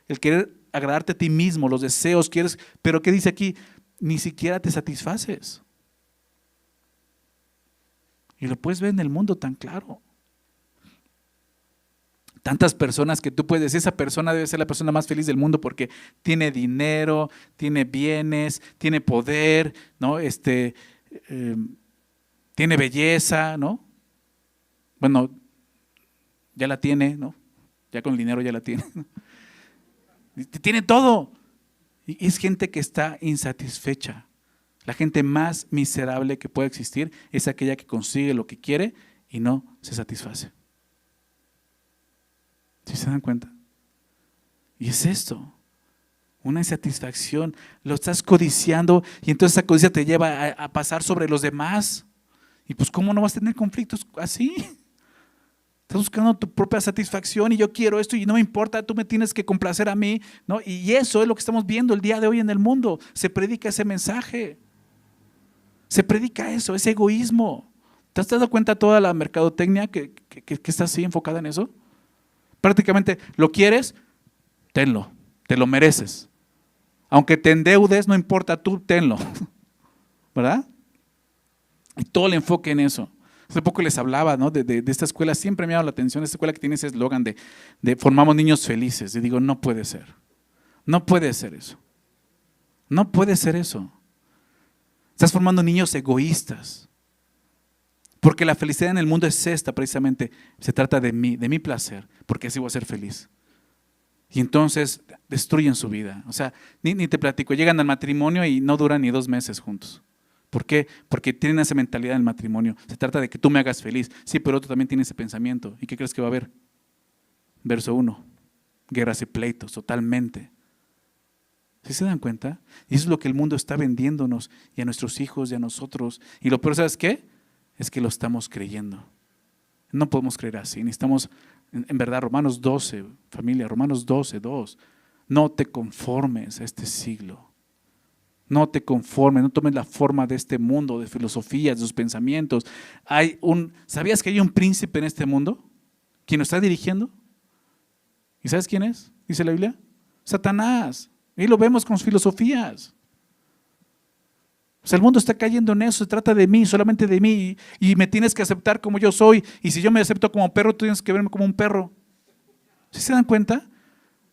El querer agradarte a ti mismo, los deseos, quieres, pero ¿qué dice aquí? Ni siquiera te satisfaces. Y lo puedes ver en el mundo tan claro. Tantas personas que tú puedes decir, esa persona debe ser la persona más feliz del mundo porque tiene dinero, tiene bienes, tiene poder, ¿no? Tiene belleza, ¿no? Bueno, ya la tiene, ¿no? Ya con el dinero ya la tiene. Tiene todo. Y es gente que está insatisfecha. La gente más miserable que puede existir es aquella que consigue lo que quiere y no se satisface. ¿Sí se dan cuenta? Y es esto, una insatisfacción, lo estás codiciando y entonces esa codicia te lleva a pasar sobre los demás. Y pues ¿cómo no vas a tener conflictos así? Estás buscando tu propia satisfacción y yo quiero esto y no me importa, tú me tienes que complacer a mí, ¿no? Y eso es lo que estamos viendo el día de hoy en el mundo. Se predica ese mensaje, se predica eso, ese egoísmo. ¿Te has dado cuenta toda la mercadotecnia que está así enfocada en eso? Prácticamente, ¿lo quieres? Tenlo, te lo mereces. Aunque te endeudes, no importa, tú tenlo. ¿Verdad? Y todo el enfoque en eso. Hace poco les hablaba, ¿no? de esta escuela, siempre me ha dado la atención, esta escuela que tiene ese eslogan de formamos niños felices. Y digo, no puede ser. No puede ser eso. No puede ser eso. Estás formando niños egoístas. Porque la felicidad en el mundo es esta precisamente. Se trata de mí, de mi placer, porque así voy a ser feliz. Y entonces destruyen su vida. O sea, ni te platico, llegan al matrimonio y no duran ni 2 meses juntos. ¿Por qué? Porque tienen esa mentalidad del matrimonio. Se trata de que tú me hagas feliz. Sí, pero otro también tiene ese pensamiento. ¿Y qué crees que va a haber? Verso 1. Guerras y pleitos, totalmente. ¿Sí se dan cuenta? Y eso es lo que el mundo está vendiéndonos y a nuestros hijos y a nosotros. Y lo peor, ¿sabes qué? Es que lo estamos creyendo. No podemos creer así. Necesitamos, en verdad, Romanos 12, familia, Romanos 12, 2. No te conformes a este siglo. No te conformes, no tomes la forma de este mundo, de filosofías, de sus pensamientos. ¿Sabías que hay un príncipe en este mundo? ¿Quién lo está dirigiendo? ¿Y sabes quién es? Dice la Biblia. Satanás. Y lo vemos con sus filosofías. O sea, el mundo está cayendo en eso, se trata de mí, solamente de mí, y me tienes que aceptar como yo soy, y si yo me acepto como perro, tú tienes que verme como un perro. ¿Sí se dan cuenta?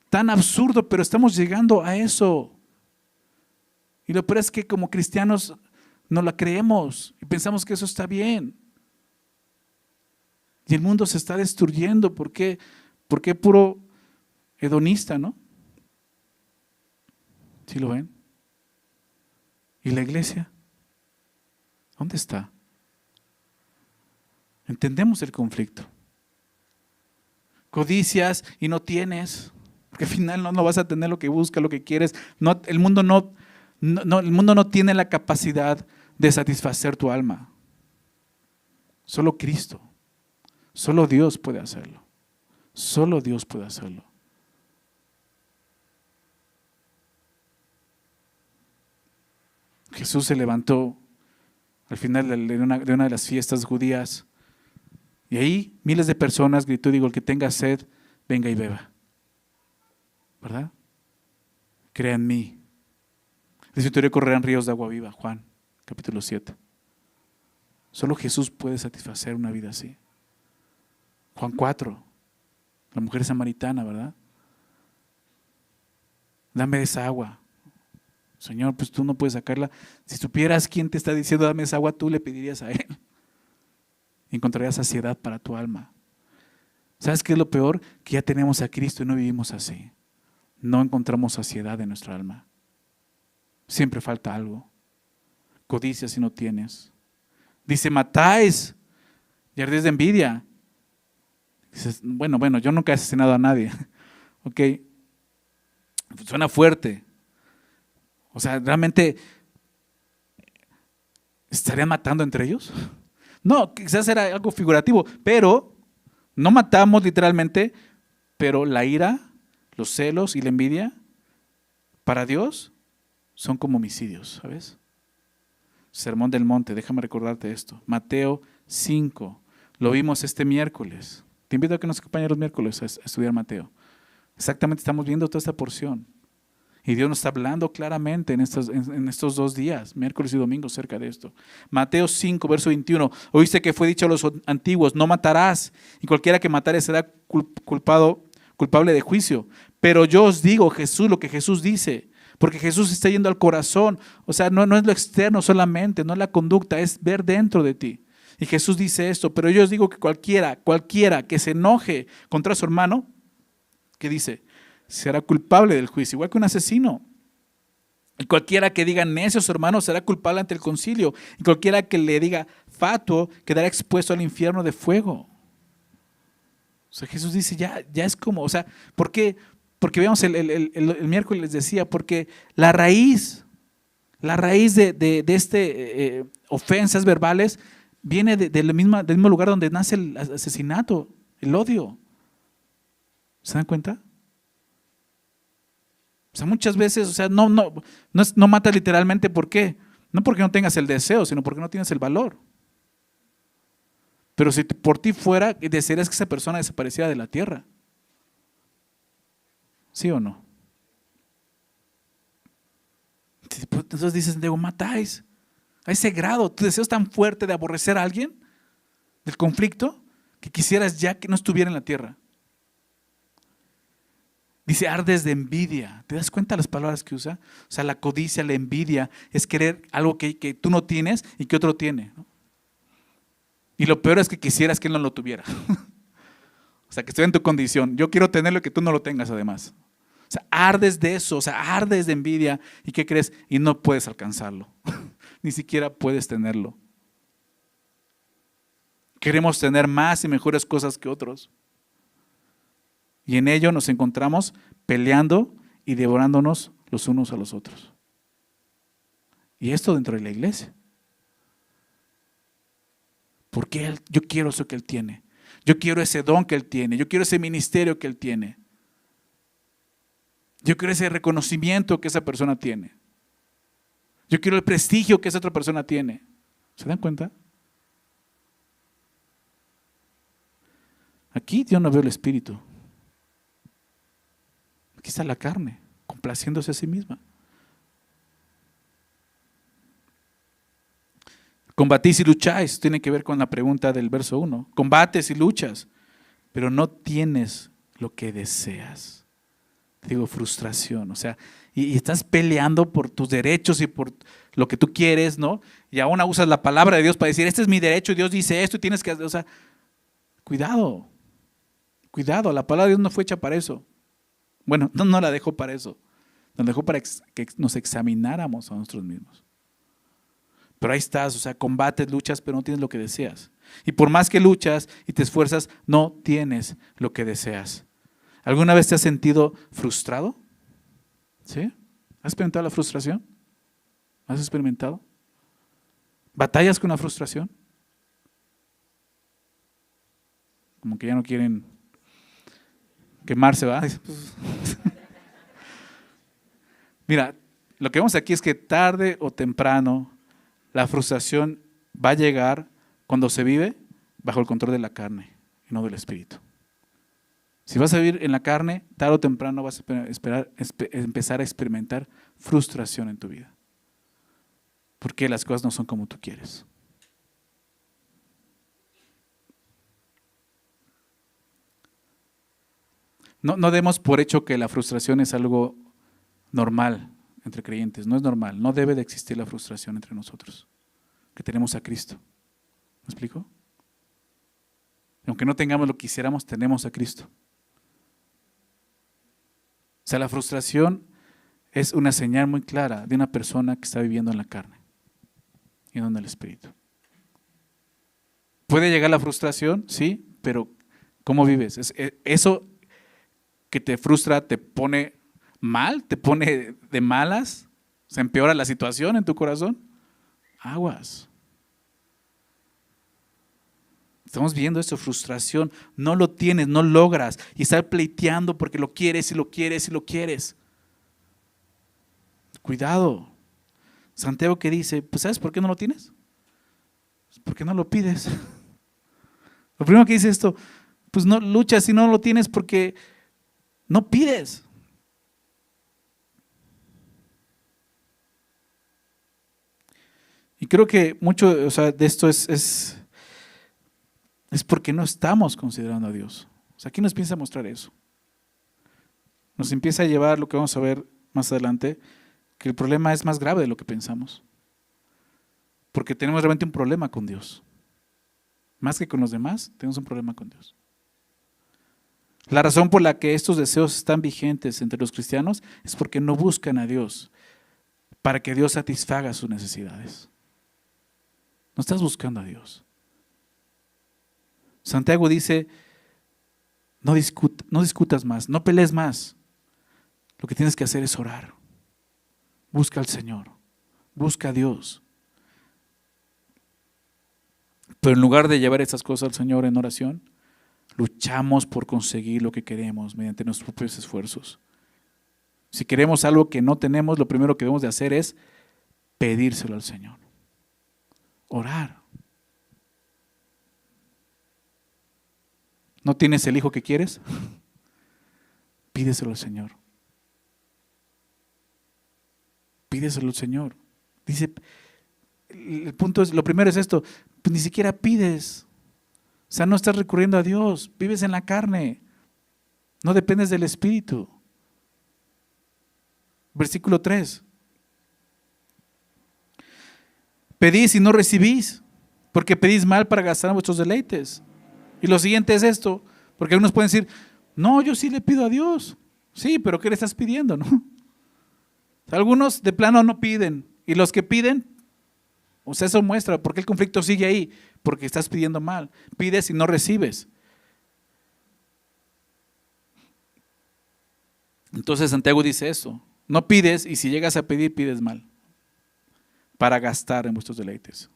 Tan absurdo, pero estamos llegando a eso. Y lo peor es que como cristianos no la creemos y pensamos que eso está bien. Y el mundo se está destruyendo, ¿por qué? Porque puro hedonista, ¿no? ¿Sí lo ven? ¿Y la iglesia? ¿Dónde está? Entendemos el conflicto. Codicias y no tienes, porque al final no vas a tener lo que buscas, lo que quieres. No, el mundo no tiene la capacidad de satisfacer tu alma. Solo Cristo, solo Dios puede hacerlo. Solo Dios puede hacerlo. Jesús se levantó al final de una de las fiestas judías y ahí miles de personas gritó, digo, el que tenga sed, venga y beba. ¿Verdad? Crea en mí. De su interior correrán ríos de agua viva, Juan, capítulo 7. Solo Jesús puede satisfacer una vida así. Juan 4, la mujer samaritana, ¿verdad? Dame esa agua. Señor, pues tú no puedes sacarla. Si supieras quién te está diciendo dame esa agua, tú le pedirías a Él. Y encontrarías saciedad para tu alma. ¿Sabes qué es lo peor? Que ya tenemos a Cristo y no vivimos así. No encontramos saciedad en nuestra alma. Siempre falta algo. Codicia si no tienes. Dice, matáis y ardéis de envidia. Dices, bueno, yo nunca he asesinado a nadie. Ok, suena fuerte. O sea, ¿realmente estarían matando entre ellos? No, quizás era algo figurativo, pero no matamos literalmente, pero la ira, los celos y la envidia, para Dios, son como homicidios, ¿sabes? Sermón del Monte, déjame recordarte esto. Mateo 5, lo vimos este miércoles. Te invito a que nos acompañes los miércoles a estudiar Mateo. Exactamente, estamos viendo toda esta porción. Y Dios nos está hablando claramente en estos 2 días, miércoles y domingo, cerca de esto. Mateo 5, verso 21. Oíste que fue dicho a los antiguos, no matarás, y cualquiera que matare será culpable de juicio. Pero yo os digo, Jesús, lo que Jesús dice, porque Jesús está yendo al corazón. O sea, no es lo externo solamente, no es la conducta, es ver dentro de ti. Y Jesús dice esto, pero yo os digo que cualquiera que se enoje contra su hermano, ¿qué dice? Será culpable del juicio, igual que un asesino. Y cualquiera que diga necio a su hermano será culpable ante el concilio. Y cualquiera que le diga fatuo quedará expuesto al infierno de fuego. O sea, Jesús dice, ya es como, o sea, ¿por qué? Porque veamos el miércoles les decía, porque la raíz de ofensas verbales viene del mismo lugar donde nace el asesinato, el odio. ¿Se dan cuenta? O sea, muchas veces, o sea, no matas literalmente, ¿por qué? No porque no tengas el deseo, sino porque no tienes el valor. Pero si por ti fuera, desearías que esa persona desapareciera de la tierra. ¿Sí o no? Entonces dices, Santiago, matáis. A ese grado, tu deseo es tan fuerte de aborrecer a alguien, del conflicto, que quisieras ya que no estuviera en la tierra. Dice, ardes de envidia. ¿Te das cuenta de las palabras que usa? O sea, la codicia, la envidia, es querer algo que tú no tienes y que otro tiene, ¿no? Y lo peor es que quisieras que él no lo tuviera. O sea, que estoy en tu condición. Yo quiero tenerlo y que tú no lo tengas además. O sea, ardes de eso, o sea, ardes de envidia. ¿Y qué crees? Y no puedes alcanzarlo. Ni siquiera puedes tenerlo. Queremos tener más y mejores cosas que otros. Y en ello nos encontramos peleando y devorándonos los unos a los otros. Y esto dentro de la iglesia. Porque yo quiero eso que él tiene. Yo quiero ese don que él tiene. Yo quiero ese ministerio que él tiene. Yo quiero ese reconocimiento que esa persona tiene. Yo quiero el prestigio que esa otra persona tiene. ¿Se dan cuenta? Aquí yo no veo el espíritu. Aquí está la carne, complaciéndose a sí misma. Combatís y lucháis, tiene que ver con la pregunta del verso 1. Combates y luchas, pero no tienes lo que deseas. Digo, frustración, o sea, y estás peleando por tus derechos y por lo que tú quieres, ¿no? Y aún usas la palabra de Dios para decir, este es mi derecho, y Dios dice esto y tienes que hacer, o sea, cuidado, la palabra de Dios no fue hecha para eso. Bueno, no la dejó para eso, nos dejó para que nos examináramos a nosotros mismos. Pero ahí estás, o sea, combates, luchas, pero no tienes lo que deseas. Y por más que luchas y te esfuerzas, no tienes lo que deseas. ¿Alguna vez te has sentido frustrado? ¿Sí? ¿Has experimentado la frustración? ¿Has experimentado? ¿Batallas con la frustración? Como que ya no quieren quemarse, ¿verdad? Mira, lo que vemos aquí es que tarde o temprano la frustración va a llegar cuando se vive bajo el control de la carne y no del espíritu. Si vas a vivir en la carne, tarde o temprano vas a empezar a experimentar frustración en tu vida. Porque las cosas no son como tú quieres. No demos por hecho que la frustración es algo normal entre creyentes. No es normal. No debe de existir la frustración entre nosotros, que tenemos a Cristo. ¿Me explico? Aunque no tengamos lo que quisiéramos, tenemos a Cristo. O sea, la frustración es una señal muy clara de una persona que está viviendo en la carne y no en el espíritu. ¿Puede llegar la frustración? Sí, pero ¿cómo vives? ¿Eso que te frustra te pone mal? ¿Te pone de malas? ¿Se empeora la situación en tu corazón? Aguas. Estamos viendo eso, frustración. No lo tienes, no logras. Y estar pleiteando porque lo quieres y lo quieres y lo quieres. Cuidado. Santiago, ¿qué dice? Pues ¿sabes por qué no lo tienes? Porque no lo pides. Lo primero que dice esto, pues no luchas si no lo tienes porque no pides. Y creo que mucho, o sea, de esto es porque no estamos considerando a Dios. O sea, aquí nos empieza a mostrar eso. Nos empieza a llevar lo que vamos a ver más adelante, que el problema es más grave de lo que pensamos. Porque tenemos realmente un problema con Dios. Más que con los demás, tenemos un problema con Dios. La razón por la que estos deseos están vigentes entre los cristianos es porque no buscan a Dios para que Dios satisfaga sus necesidades. No estás buscando a Dios. Santiago dice, no discutas más, no pelees más. Lo que tienes que hacer es orar. Busca al Señor, busca a Dios. Pero en lugar de llevar estas cosas al Señor en oración, luchamos por conseguir lo que queremos mediante nuestros propios esfuerzos. Si queremos algo que no tenemos, lo primero que debemos de hacer es pedírselo al Señor. Orar. ¿No tienes el hijo que quieres? Pídeselo al Señor. Pídeselo al Señor. Dice, el punto es, lo primero es esto, pues ni siquiera pides. O sea, no estás recurriendo a Dios, vives en la carne, no dependes del Espíritu. Versículo 3. Pedís y no recibís, porque pedís mal para gastar en vuestros deleites. Y lo siguiente es esto, porque algunos pueden decir, no, yo sí le pido a Dios. Sí, pero ¿qué le estás pidiendo, no? Algunos de plano no piden, y los que piden, o sea, eso muestra por qué el conflicto sigue ahí, porque estás pidiendo mal. Pides y no recibes. Entonces Santiago dice eso, no pides y si llegas a pedir, pides mal, para gastar en vuestros deleites.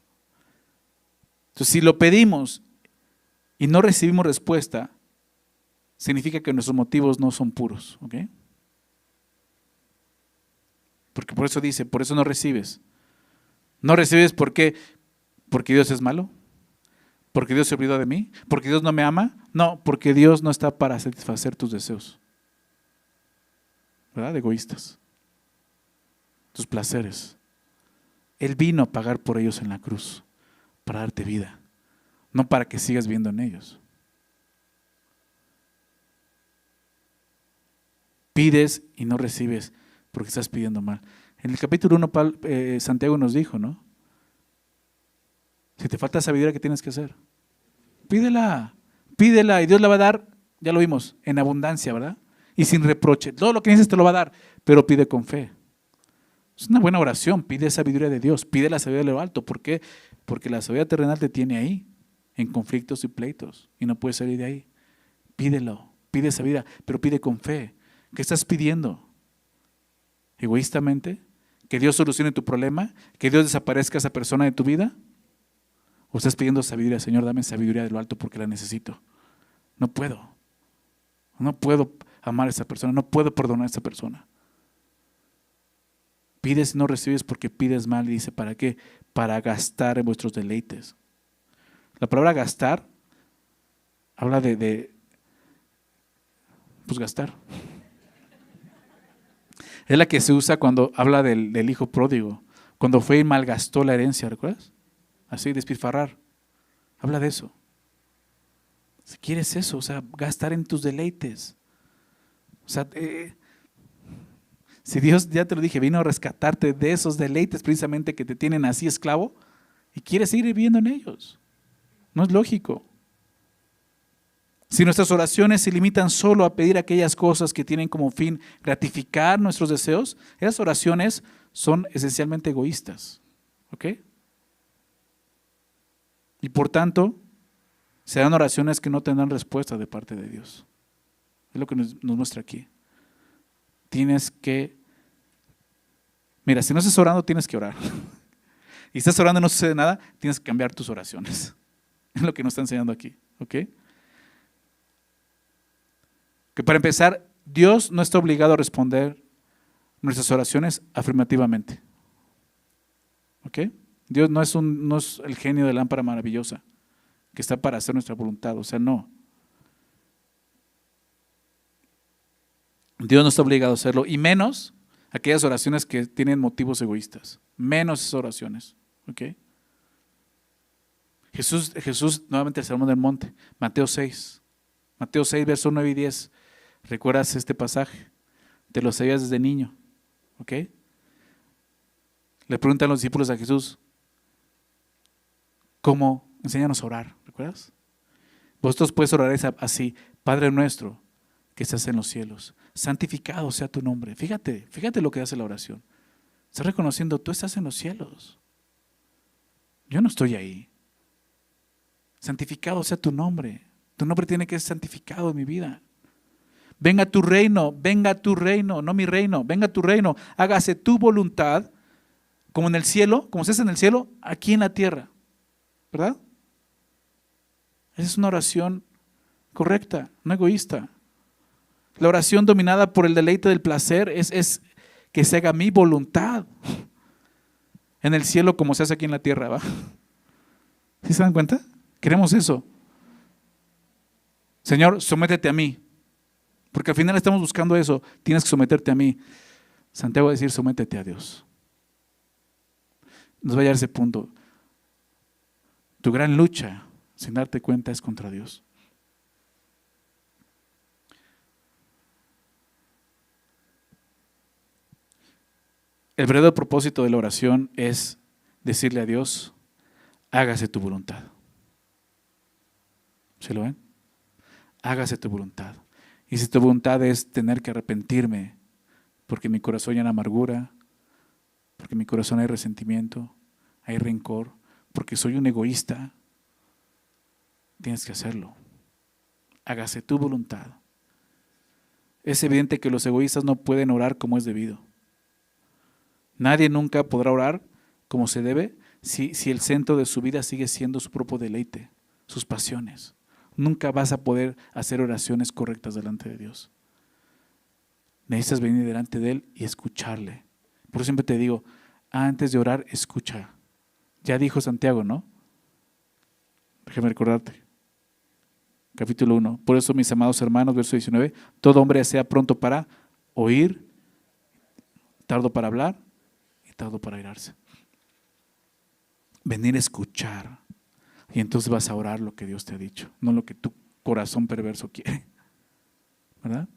Entonces, si lo pedimos y no recibimos respuesta, significa que nuestros motivos no son puros, ¿ok? Porque por eso dice, por eso no recibes. No recibes ¿por qué? Porque Dios es malo, porque Dios se olvidó de mí, porque Dios no me ama. No, porque Dios no está para satisfacer tus deseos, ¿verdad? Egoístas, tus placeres. Él vino a pagar por ellos en la cruz, para darte vida, no para que sigas viviendo en ellos. Pides y no recibes porque estás pidiendo mal. En el capítulo 1, Santiago nos dijo, ¿no? Si te falta sabiduría, ¿qué tienes que hacer? Pídela, pídela y Dios la va a dar, ya lo vimos, en abundancia, ¿verdad? Y sin reproche. Todo lo que dices te lo va a dar, pero pide con fe. Es una buena oración, pide sabiduría de Dios, pide la sabiduría de lo alto. ¿Por qué? Porque la sabiduría terrenal te tiene ahí, en conflictos y pleitos, y no puedes salir de ahí. Pídelo, pide sabiduría, pero pide con fe. ¿Qué estás pidiendo? ¿Egoístamente? ¿Que Dios solucione tu problema? ¿Que Dios desaparezca a esa persona de tu vida? ¿O estás pidiendo sabiduría? Señor, dame sabiduría de lo alto porque la necesito. No puedo amar a esa persona, no puedo perdonar a esa persona. Pides y no recibes porque pides mal, y dice, ¿para qué? Para gastar en vuestros deleites. La palabra gastar habla pues gastar. Es la que se usa cuando habla del hijo pródigo, cuando fue y malgastó la herencia, ¿recuerdas? Así, despilfarrar. Habla de eso. Si quieres eso, o sea, gastar en tus deleites. O sea, si Dios, ya te lo dije, vino a rescatarte de esos deleites precisamente que te tienen así esclavo y quieres seguir viviendo en ellos. No es lógico. Si nuestras oraciones se limitan solo a pedir aquellas cosas que tienen como fin gratificar nuestros deseos, esas oraciones son esencialmente egoístas. ¿Ok? Y por tanto, serán oraciones que no tendrán respuesta de parte de Dios. Es lo que nos muestra aquí. Tienes que, mira, si no estás orando, tienes que orar. Y estás orando y no sucede nada, tienes que cambiar tus oraciones. Es lo que nos está enseñando aquí. ¿Ok? Que para empezar, Dios no está obligado a responder nuestras oraciones afirmativamente. ¿ok? Dios no es el genio de lámpara maravillosa que está para hacer nuestra voluntad, o sea, no. Dios no está obligado a hacerlo, y menos aquellas oraciones que tienen motivos egoístas, menos esas oraciones, ¿ok? Jesús, nuevamente el Sermón del Monte, Mateo 6, versos 9 y 10, ¿recuerdas este pasaje? Te lo sabías desde niño, ¿ok? Le preguntan los discípulos a Jesús, ¿cómo? Enséñanos a orar, ¿recuerdas? Vosotros puedes orar así: Padre nuestro que estás en los cielos, santificado sea tu nombre. Fíjate lo que hace la oración. Estás reconociendo, tú estás en los cielos. Yo no estoy ahí. Santificado sea tu nombre. Tu nombre tiene que ser santificado en mi vida. Venga tu reino, no mi reino, venga tu reino. Hágase tu voluntad, como en el cielo, como se hace en el cielo, aquí en la tierra. ¿Verdad? Esa es una oración correcta, no egoísta. La oración dominada por el deleite del placer es que se haga mi voluntad en el cielo como se hace aquí en la tierra, ¿va? ¿Sí se dan cuenta? Queremos eso. Señor, sométete a mí, porque al final estamos buscando eso. Tienes que someterte a mí. Santiago va a decir, sométete a Dios. Nos va a llegar a ese punto. Tu gran lucha, sin darte cuenta, es contra Dios. El verdadero propósito de la oración es decirle a Dios, hágase tu voluntad. ¿Se lo ven? Hágase tu voluntad. Y si tu voluntad es tener que arrepentirme porque mi corazón hay amargura, porque en mi corazón hay resentimiento, hay rencor, porque soy un egoísta, tienes que hacerlo. Hágase tu voluntad. Es evidente que los egoístas no pueden orar como es debido. Nadie nunca podrá orar como se debe si el centro de su vida sigue siendo su propio deleite, sus pasiones. Nunca vas a poder hacer oraciones correctas delante de Dios. Necesitas venir delante de Él y escucharle. Por eso siempre te digo, antes de orar, escucha. Ya dijo Santiago, ¿no? Déjame recordarte. Capítulo 1. Por eso, mis amados hermanos, verso 19, todo hombre sea pronto para oír, tardo para hablar y tardo para airarse. Venir a escuchar. Y entonces vas a orar lo que Dios te ha dicho, no lo que tu corazón perverso quiere. ¿Verdad?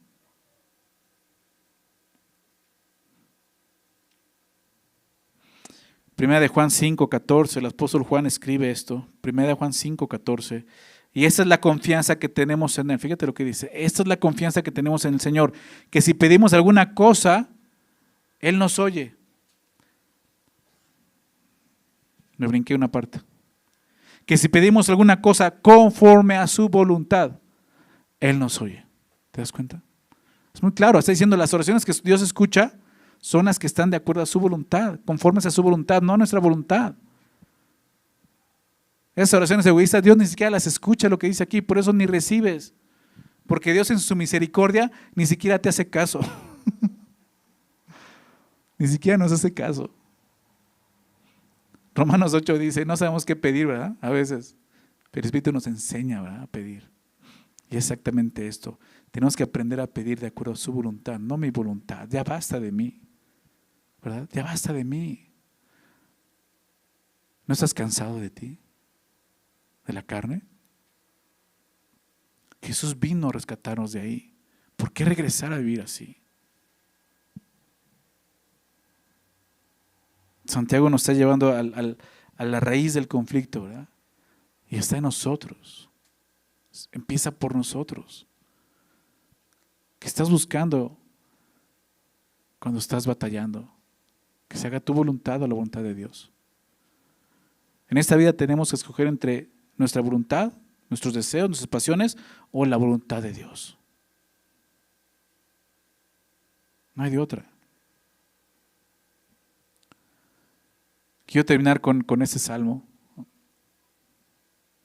Primera de Juan 5:14, el apóstol Juan escribe esto. Primera de Juan 5:14. Y esta es la confianza que tenemos en Él. Fíjate lo que dice. Esta es la confianza que tenemos en el Señor. Que si pedimos alguna cosa, Él nos oye. Me brinqué una parte. Que si pedimos alguna cosa conforme a su voluntad, Él nos oye. ¿Te das cuenta? Es muy claro, está diciendo las oraciones que Dios escucha son las que están de acuerdo a su voluntad, conformes a su voluntad, no a nuestra voluntad. Esas oraciones egoístas, Dios ni siquiera las escucha lo que dice aquí, por eso ni recibes. Porque Dios en su misericordia ni siquiera te hace caso. Ni siquiera nos hace caso. Romanos 8 dice, no sabemos qué pedir, ¿verdad? A veces. Pero el Espíritu nos enseña, ¿verdad?, a pedir. Y exactamente esto. Tenemos que aprender a pedir de acuerdo a su voluntad, no mi voluntad. Ya basta de mí, ¿verdad? Ya basta de mí. ¿No estás cansado de ti? ¿De la carne? Jesús vino a rescatarnos de ahí. ¿Por qué regresar a vivir así? Santiago nos está llevando a la raíz del conflicto, ¿verdad? Y está en nosotros. Empieza por nosotros. ¿Qué estás buscando cuando estás batallando? Que se haga tu voluntad o la voluntad de Dios. En esta vida tenemos que escoger entre nuestra voluntad, nuestros deseos, nuestras pasiones o la voluntad de Dios. No hay de otra. Quiero terminar con ese salmo,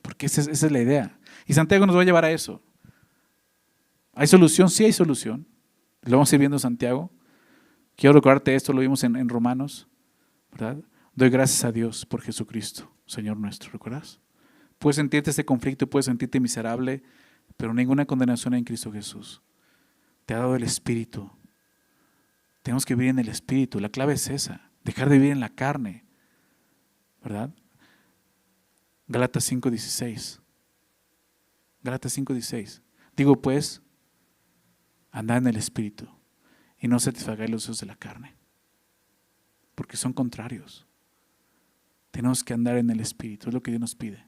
porque esa es la idea. Y Santiago nos va a llevar a eso. ¿Hay solución? Sí hay solución. Lo vamos a ir viendo en Santiago. Quiero recordarte esto, lo vimos en Romanos, ¿verdad? Doy gracias a Dios por Jesucristo, Señor nuestro, ¿recuerdas? Puedes sentirte este conflicto, puedes sentirte miserable, pero ninguna condenación hay en Cristo Jesús. Te ha dado el Espíritu. Tenemos que vivir en el Espíritu. La clave es esa, dejar de vivir en la carne, ¿verdad? Gálatas 5:16. Gálatas 5:16. Digo pues, andad en el Espíritu y no satisfagáis los deseos de la carne, porque son contrarios. Tenemos que andar en el Espíritu, es lo que Dios nos pide.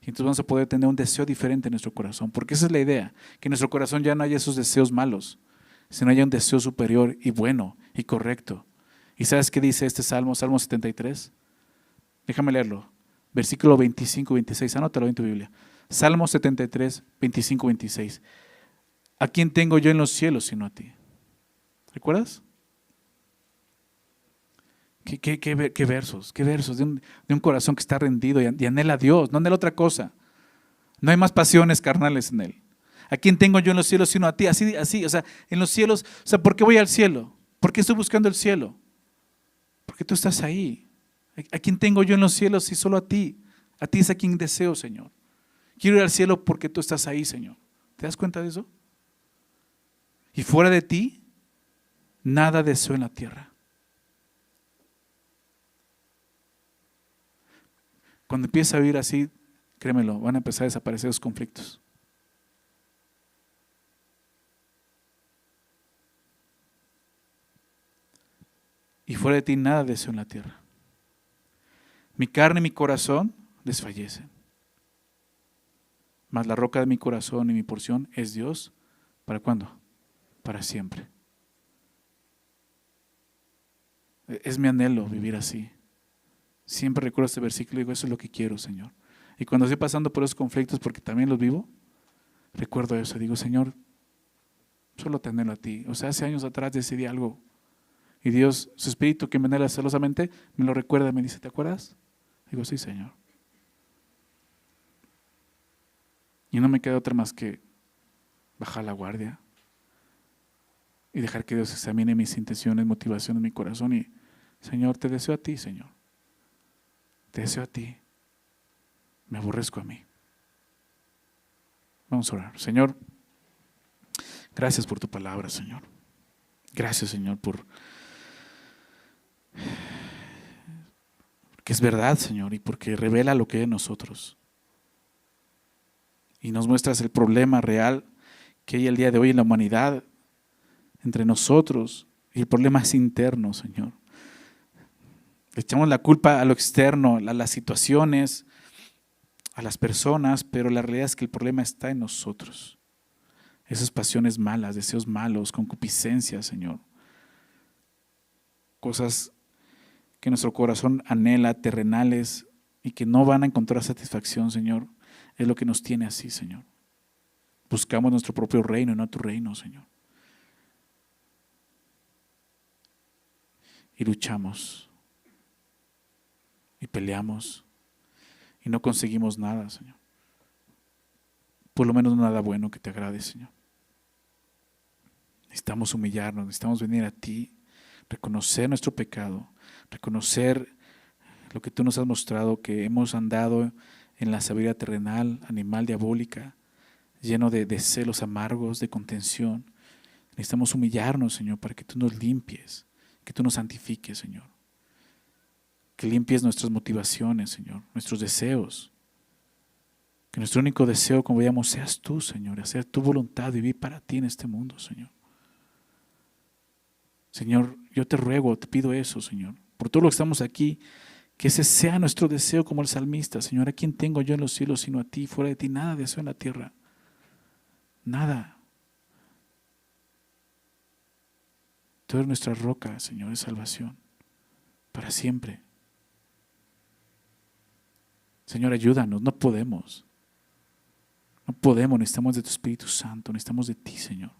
Y entonces vamos a poder tener un deseo diferente en nuestro corazón, porque esa es la idea, que en nuestro corazón ya no haya esos deseos malos, sino haya un deseo superior y bueno y correcto. ¿Y sabes qué dice este Salmo, Salmo 73? Déjame leerlo, versículo 25-26, anótalo en tu Biblia. Salmo 73, 25-26. ¿A quién tengo yo en los cielos sino a ti? ¿Recuerdas? ¿Qué versos de un corazón que está rendido y anhela a Dios, no anhela otra cosa. No hay más pasiones carnales en él. ¿A quién tengo yo en los cielos sino a ti? Así, o sea, en los cielos, o sea, ¿por qué voy al cielo? ¿Por qué estoy buscando el cielo? Porque tú estás ahí. ¿A quién tengo yo en los cielos si solo a ti? A ti es a quien deseo, Señor. Quiero ir al cielo porque tú estás ahí, Señor. ¿Te das cuenta de eso? Y fuera de ti, nada deseo en la tierra. Cuando empieza a vivir así, créemelo, van a empezar a desaparecer los conflictos. Y fuera de ti nada deseo en la tierra. Mi carne y mi corazón desfallecen. Mas la roca de mi corazón y mi porción es Dios. ¿Para cuándo? Para siempre. Es mi anhelo vivir así. Siempre recuerdo este versículo y digo, eso es lo que quiero, Señor. Y cuando estoy pasando por esos conflictos, porque también los vivo, recuerdo eso. Digo, Señor, solo te anhelo a ti. O sea, hace años atrás decidí algo. Y Dios, su Espíritu que me anhela celosamente, me lo recuerda, me dice, ¿te acuerdas? Digo, sí, Señor. Y no me queda otra más que bajar la guardia y dejar que Dios examine mis intenciones, motivaciones, mi corazón. Y, Señor, te deseo a ti, Señor. Te deseo a ti. Me aborrezco a mí. Vamos a orar. Señor, gracias por tu palabra, Señor. Gracias, Señor, porque es verdad, Señor, y porque revela lo que hay en nosotros. Y nos muestras el problema real que hay el día de hoy en la humanidad, entre nosotros, y el problema es interno, Señor. Le echamos la culpa a lo externo, a las situaciones, a las personas, pero la realidad es que el problema está en nosotros. Esas pasiones malas, deseos malos, concupiscencias, Señor. Cosas que nuestro corazón anhela, terrenales, y que no van a encontrar satisfacción, Señor, es lo que nos tiene así, Señor. Buscamos nuestro propio reino y no tu reino, Señor. Y luchamos, y peleamos, y no conseguimos nada, Señor. Por lo menos nada bueno que te agrade, Señor. Necesitamos humillarnos, necesitamos venir a ti, reconocer nuestro pecado, reconocer lo que tú nos has mostrado, que hemos andado en la sabiduría terrenal, animal, diabólica, lleno de celos amargos, de contención. Necesitamos humillarnos, Señor, para que tú nos limpies, que tú nos santifiques, Señor. Que limpies nuestras motivaciones, Señor, nuestros deseos. Que nuestro único deseo, como veíamos, seas tú, Señor, hacer tu voluntad, vivir para ti en este mundo, Señor. Señor, yo te ruego, te pido eso, Señor, por todo lo que estamos aquí, que ese sea nuestro deseo como el salmista. Señor, ¿a quién tengo yo en los cielos sino a ti? Fuera de ti nada deseo en la tierra. Nada. Tú eres nuestra roca, Señor, de salvación, para siempre. Señor, ayúdanos, no podemos. No podemos, necesitamos de tu Espíritu Santo, necesitamos de ti, Señor.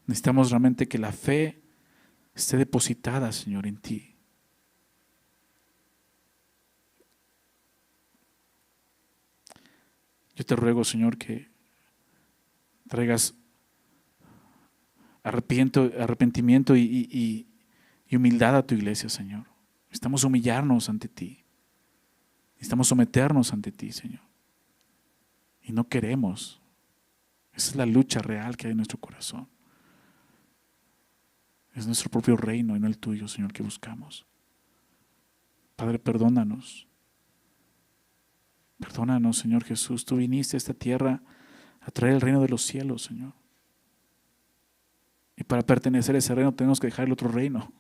Necesitamos realmente que la fe esté depositada, Señor, en ti. Yo te ruego, Señor, que traigas arrepentimiento y humildad a tu iglesia, Señor. Necesitamos humillarnos ante ti. Necesitamos someternos ante ti, Señor. Y no queremos. Esa es la lucha real que hay en nuestro corazón. Es nuestro propio reino y no el tuyo, Señor, que buscamos. Padre, perdónanos. Perdónanos, Señor Jesús. Tú viniste a esta tierra a traer el reino de los cielos, Señor. Y para pertenecer a ese reino tenemos que dejar el otro reino.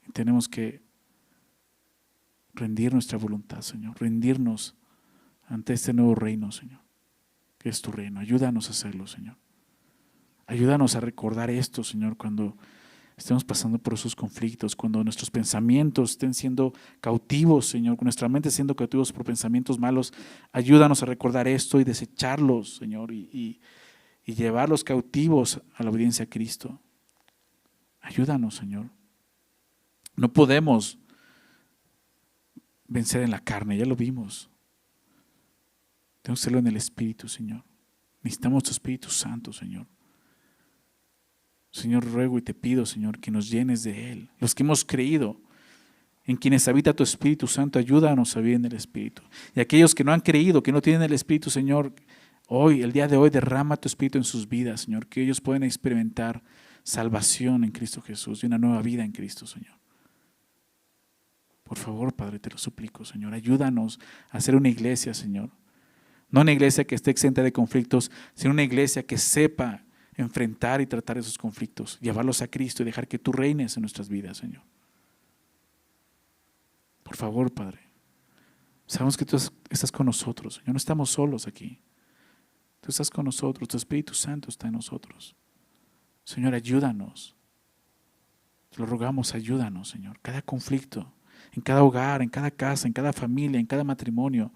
Y tenemos que rendir nuestra voluntad, Señor. Rendirnos ante este nuevo reino, Señor, que es tu reino. Ayúdanos a hacerlo, Señor. Ayúdanos a recordar esto, Señor, cuando estemos pasando por esos conflictos, cuando nuestros pensamientos estén siendo cautivos, Señor, con nuestra mente siendo cautivos por pensamientos malos. Ayúdanos a recordar esto y desecharlos, Señor, y llevarlos cautivos a la obediencia a Cristo. Ayúdanos, Señor. No podemos vencer en la carne, ya lo vimos. Tenemos que hacerlo en el Espíritu, Señor. Necesitamos tu Espíritu Santo, Señor. Señor, ruego y te pido, Señor, que nos llenes de Él. Los que hemos creído, en quienes habita tu Espíritu Santo, ayúdanos a vivir en el Espíritu. Y aquellos que no han creído, que no tienen el Espíritu, Señor, hoy, el día de hoy, derrama tu Espíritu en sus vidas, Señor, que ellos puedan experimentar salvación en Cristo Jesús y una nueva vida en Cristo, Señor. Por favor, Padre, te lo suplico, Señor, ayúdanos a hacer una iglesia, Señor. No una iglesia que esté exenta de conflictos, sino una iglesia que sepa enfrentar y tratar esos conflictos, llevarlos a Cristo y dejar que tú reines en nuestras vidas, Señor. Por favor, Padre, sabemos que tú estás con nosotros, Señor, no estamos solos aquí. Tú estás con nosotros, tu Espíritu Santo está en nosotros. Señor, ayúdanos. Te lo rogamos, ayúdanos, Señor. Cada conflicto, en cada hogar, en cada casa, en cada familia, en cada matrimonio,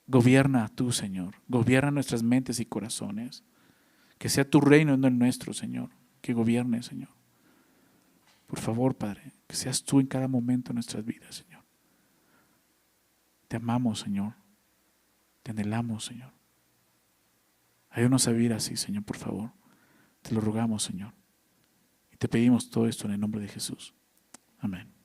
gobierna tú, Señor. Gobierna nuestras mentes y corazones. Que sea tu reino, no el nuestro, Señor. Que gobierne, Señor. Por favor, Padre, que seas tú en cada momento de nuestras vidas, Señor. Te amamos, Señor. Te anhelamos, Señor. Ayúdanos a vivir así, Señor, por favor. Te lo rogamos, Señor. Y te pedimos todo esto en el nombre de Jesús. Amén.